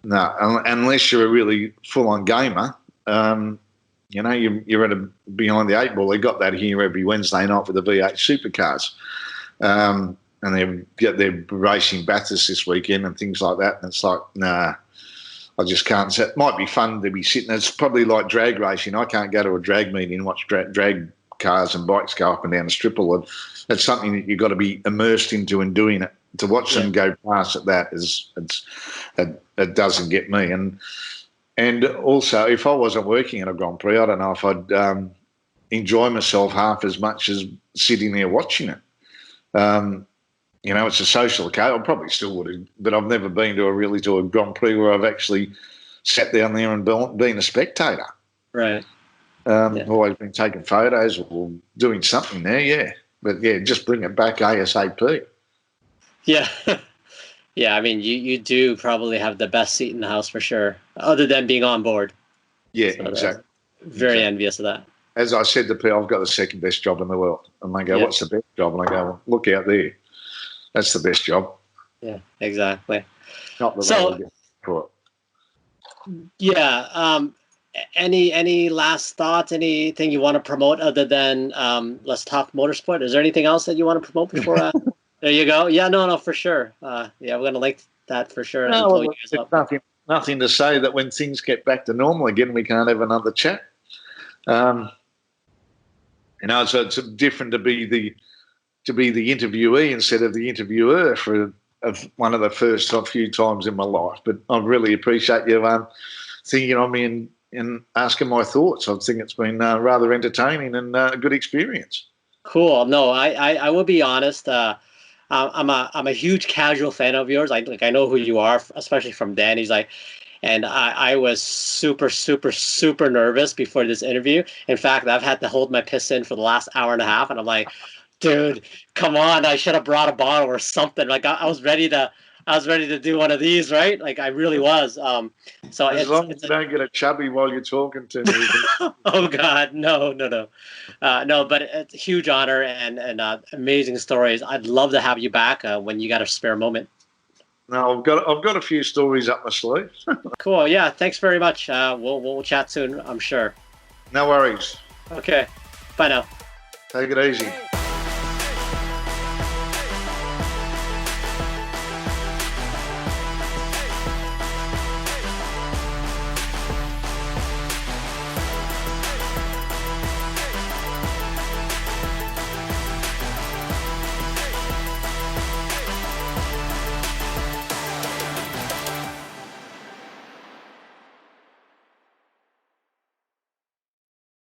unless you're a really full-on gamer, you're behind the eight ball. They got that here every Wednesday night for the V8 supercars, and they're racing Bathurst this weekend and things like that. And it's like, nah. I just can't. It might be fun to be sitting. It's probably like drag racing. I can't go to a drag meeting and watch drag cars and bikes go up and down the strip. It's something that you've got to be immersed into and doing it. To watch them go past at that it doesn't get me. And also, if I wasn't working at a Grand Prix, I don't know if I'd enjoy myself half as much as sitting there watching it. It's a social occasion. I probably still would have, but I've never been to a Grand Prix where I've actually sat down there and been a spectator. Right. Always been taking photos or doing something there, But, just bring it back ASAP. Yeah. Yeah, I mean, you do probably have the best seat in the house for sure, other than being on board. Yeah, so exactly. Very envious of that. As I said to people, I've got the second best job in the world. And they go, what's the best job? And I go, well, look out there. That's the best job. Yeah, exactly. Not the for it. Yeah. Any last thoughts? Anything you want to promote other than let's talk motorsport? Is there anything else that you want to promote before? There you go. Yeah, no, for sure. We're going to link that for sure. No, nothing to say that when things get back to normal again, we can't have another chat. So it's different to be the interviewee instead of the interviewer for one of the first few times in my life. But I really appreciate you thinking of me and asking my thoughts. I think it's been rather entertaining and a good experience. Cool. No, I will be honest. I'm a huge casual fan of yours. I know who you are, especially from Danny's. And I was super, super, super nervous before this interview. In fact, I've had to hold my piss in for the last hour and a half, and I'm like, dude, come on! I should have brought a bottle or something. Like I was ready to do one of these, right? Like I really was. So as long as you don't get a chubby while you're talking to me. Oh God, no. No, but it's a huge honor and amazing stories. I'd love to have you back when you got a spare moment. No, I've got a few stories up my sleeve. Cool. Yeah. Thanks very much. We'll chat soon, I'm sure. No worries. Okay. Bye now. Take it easy.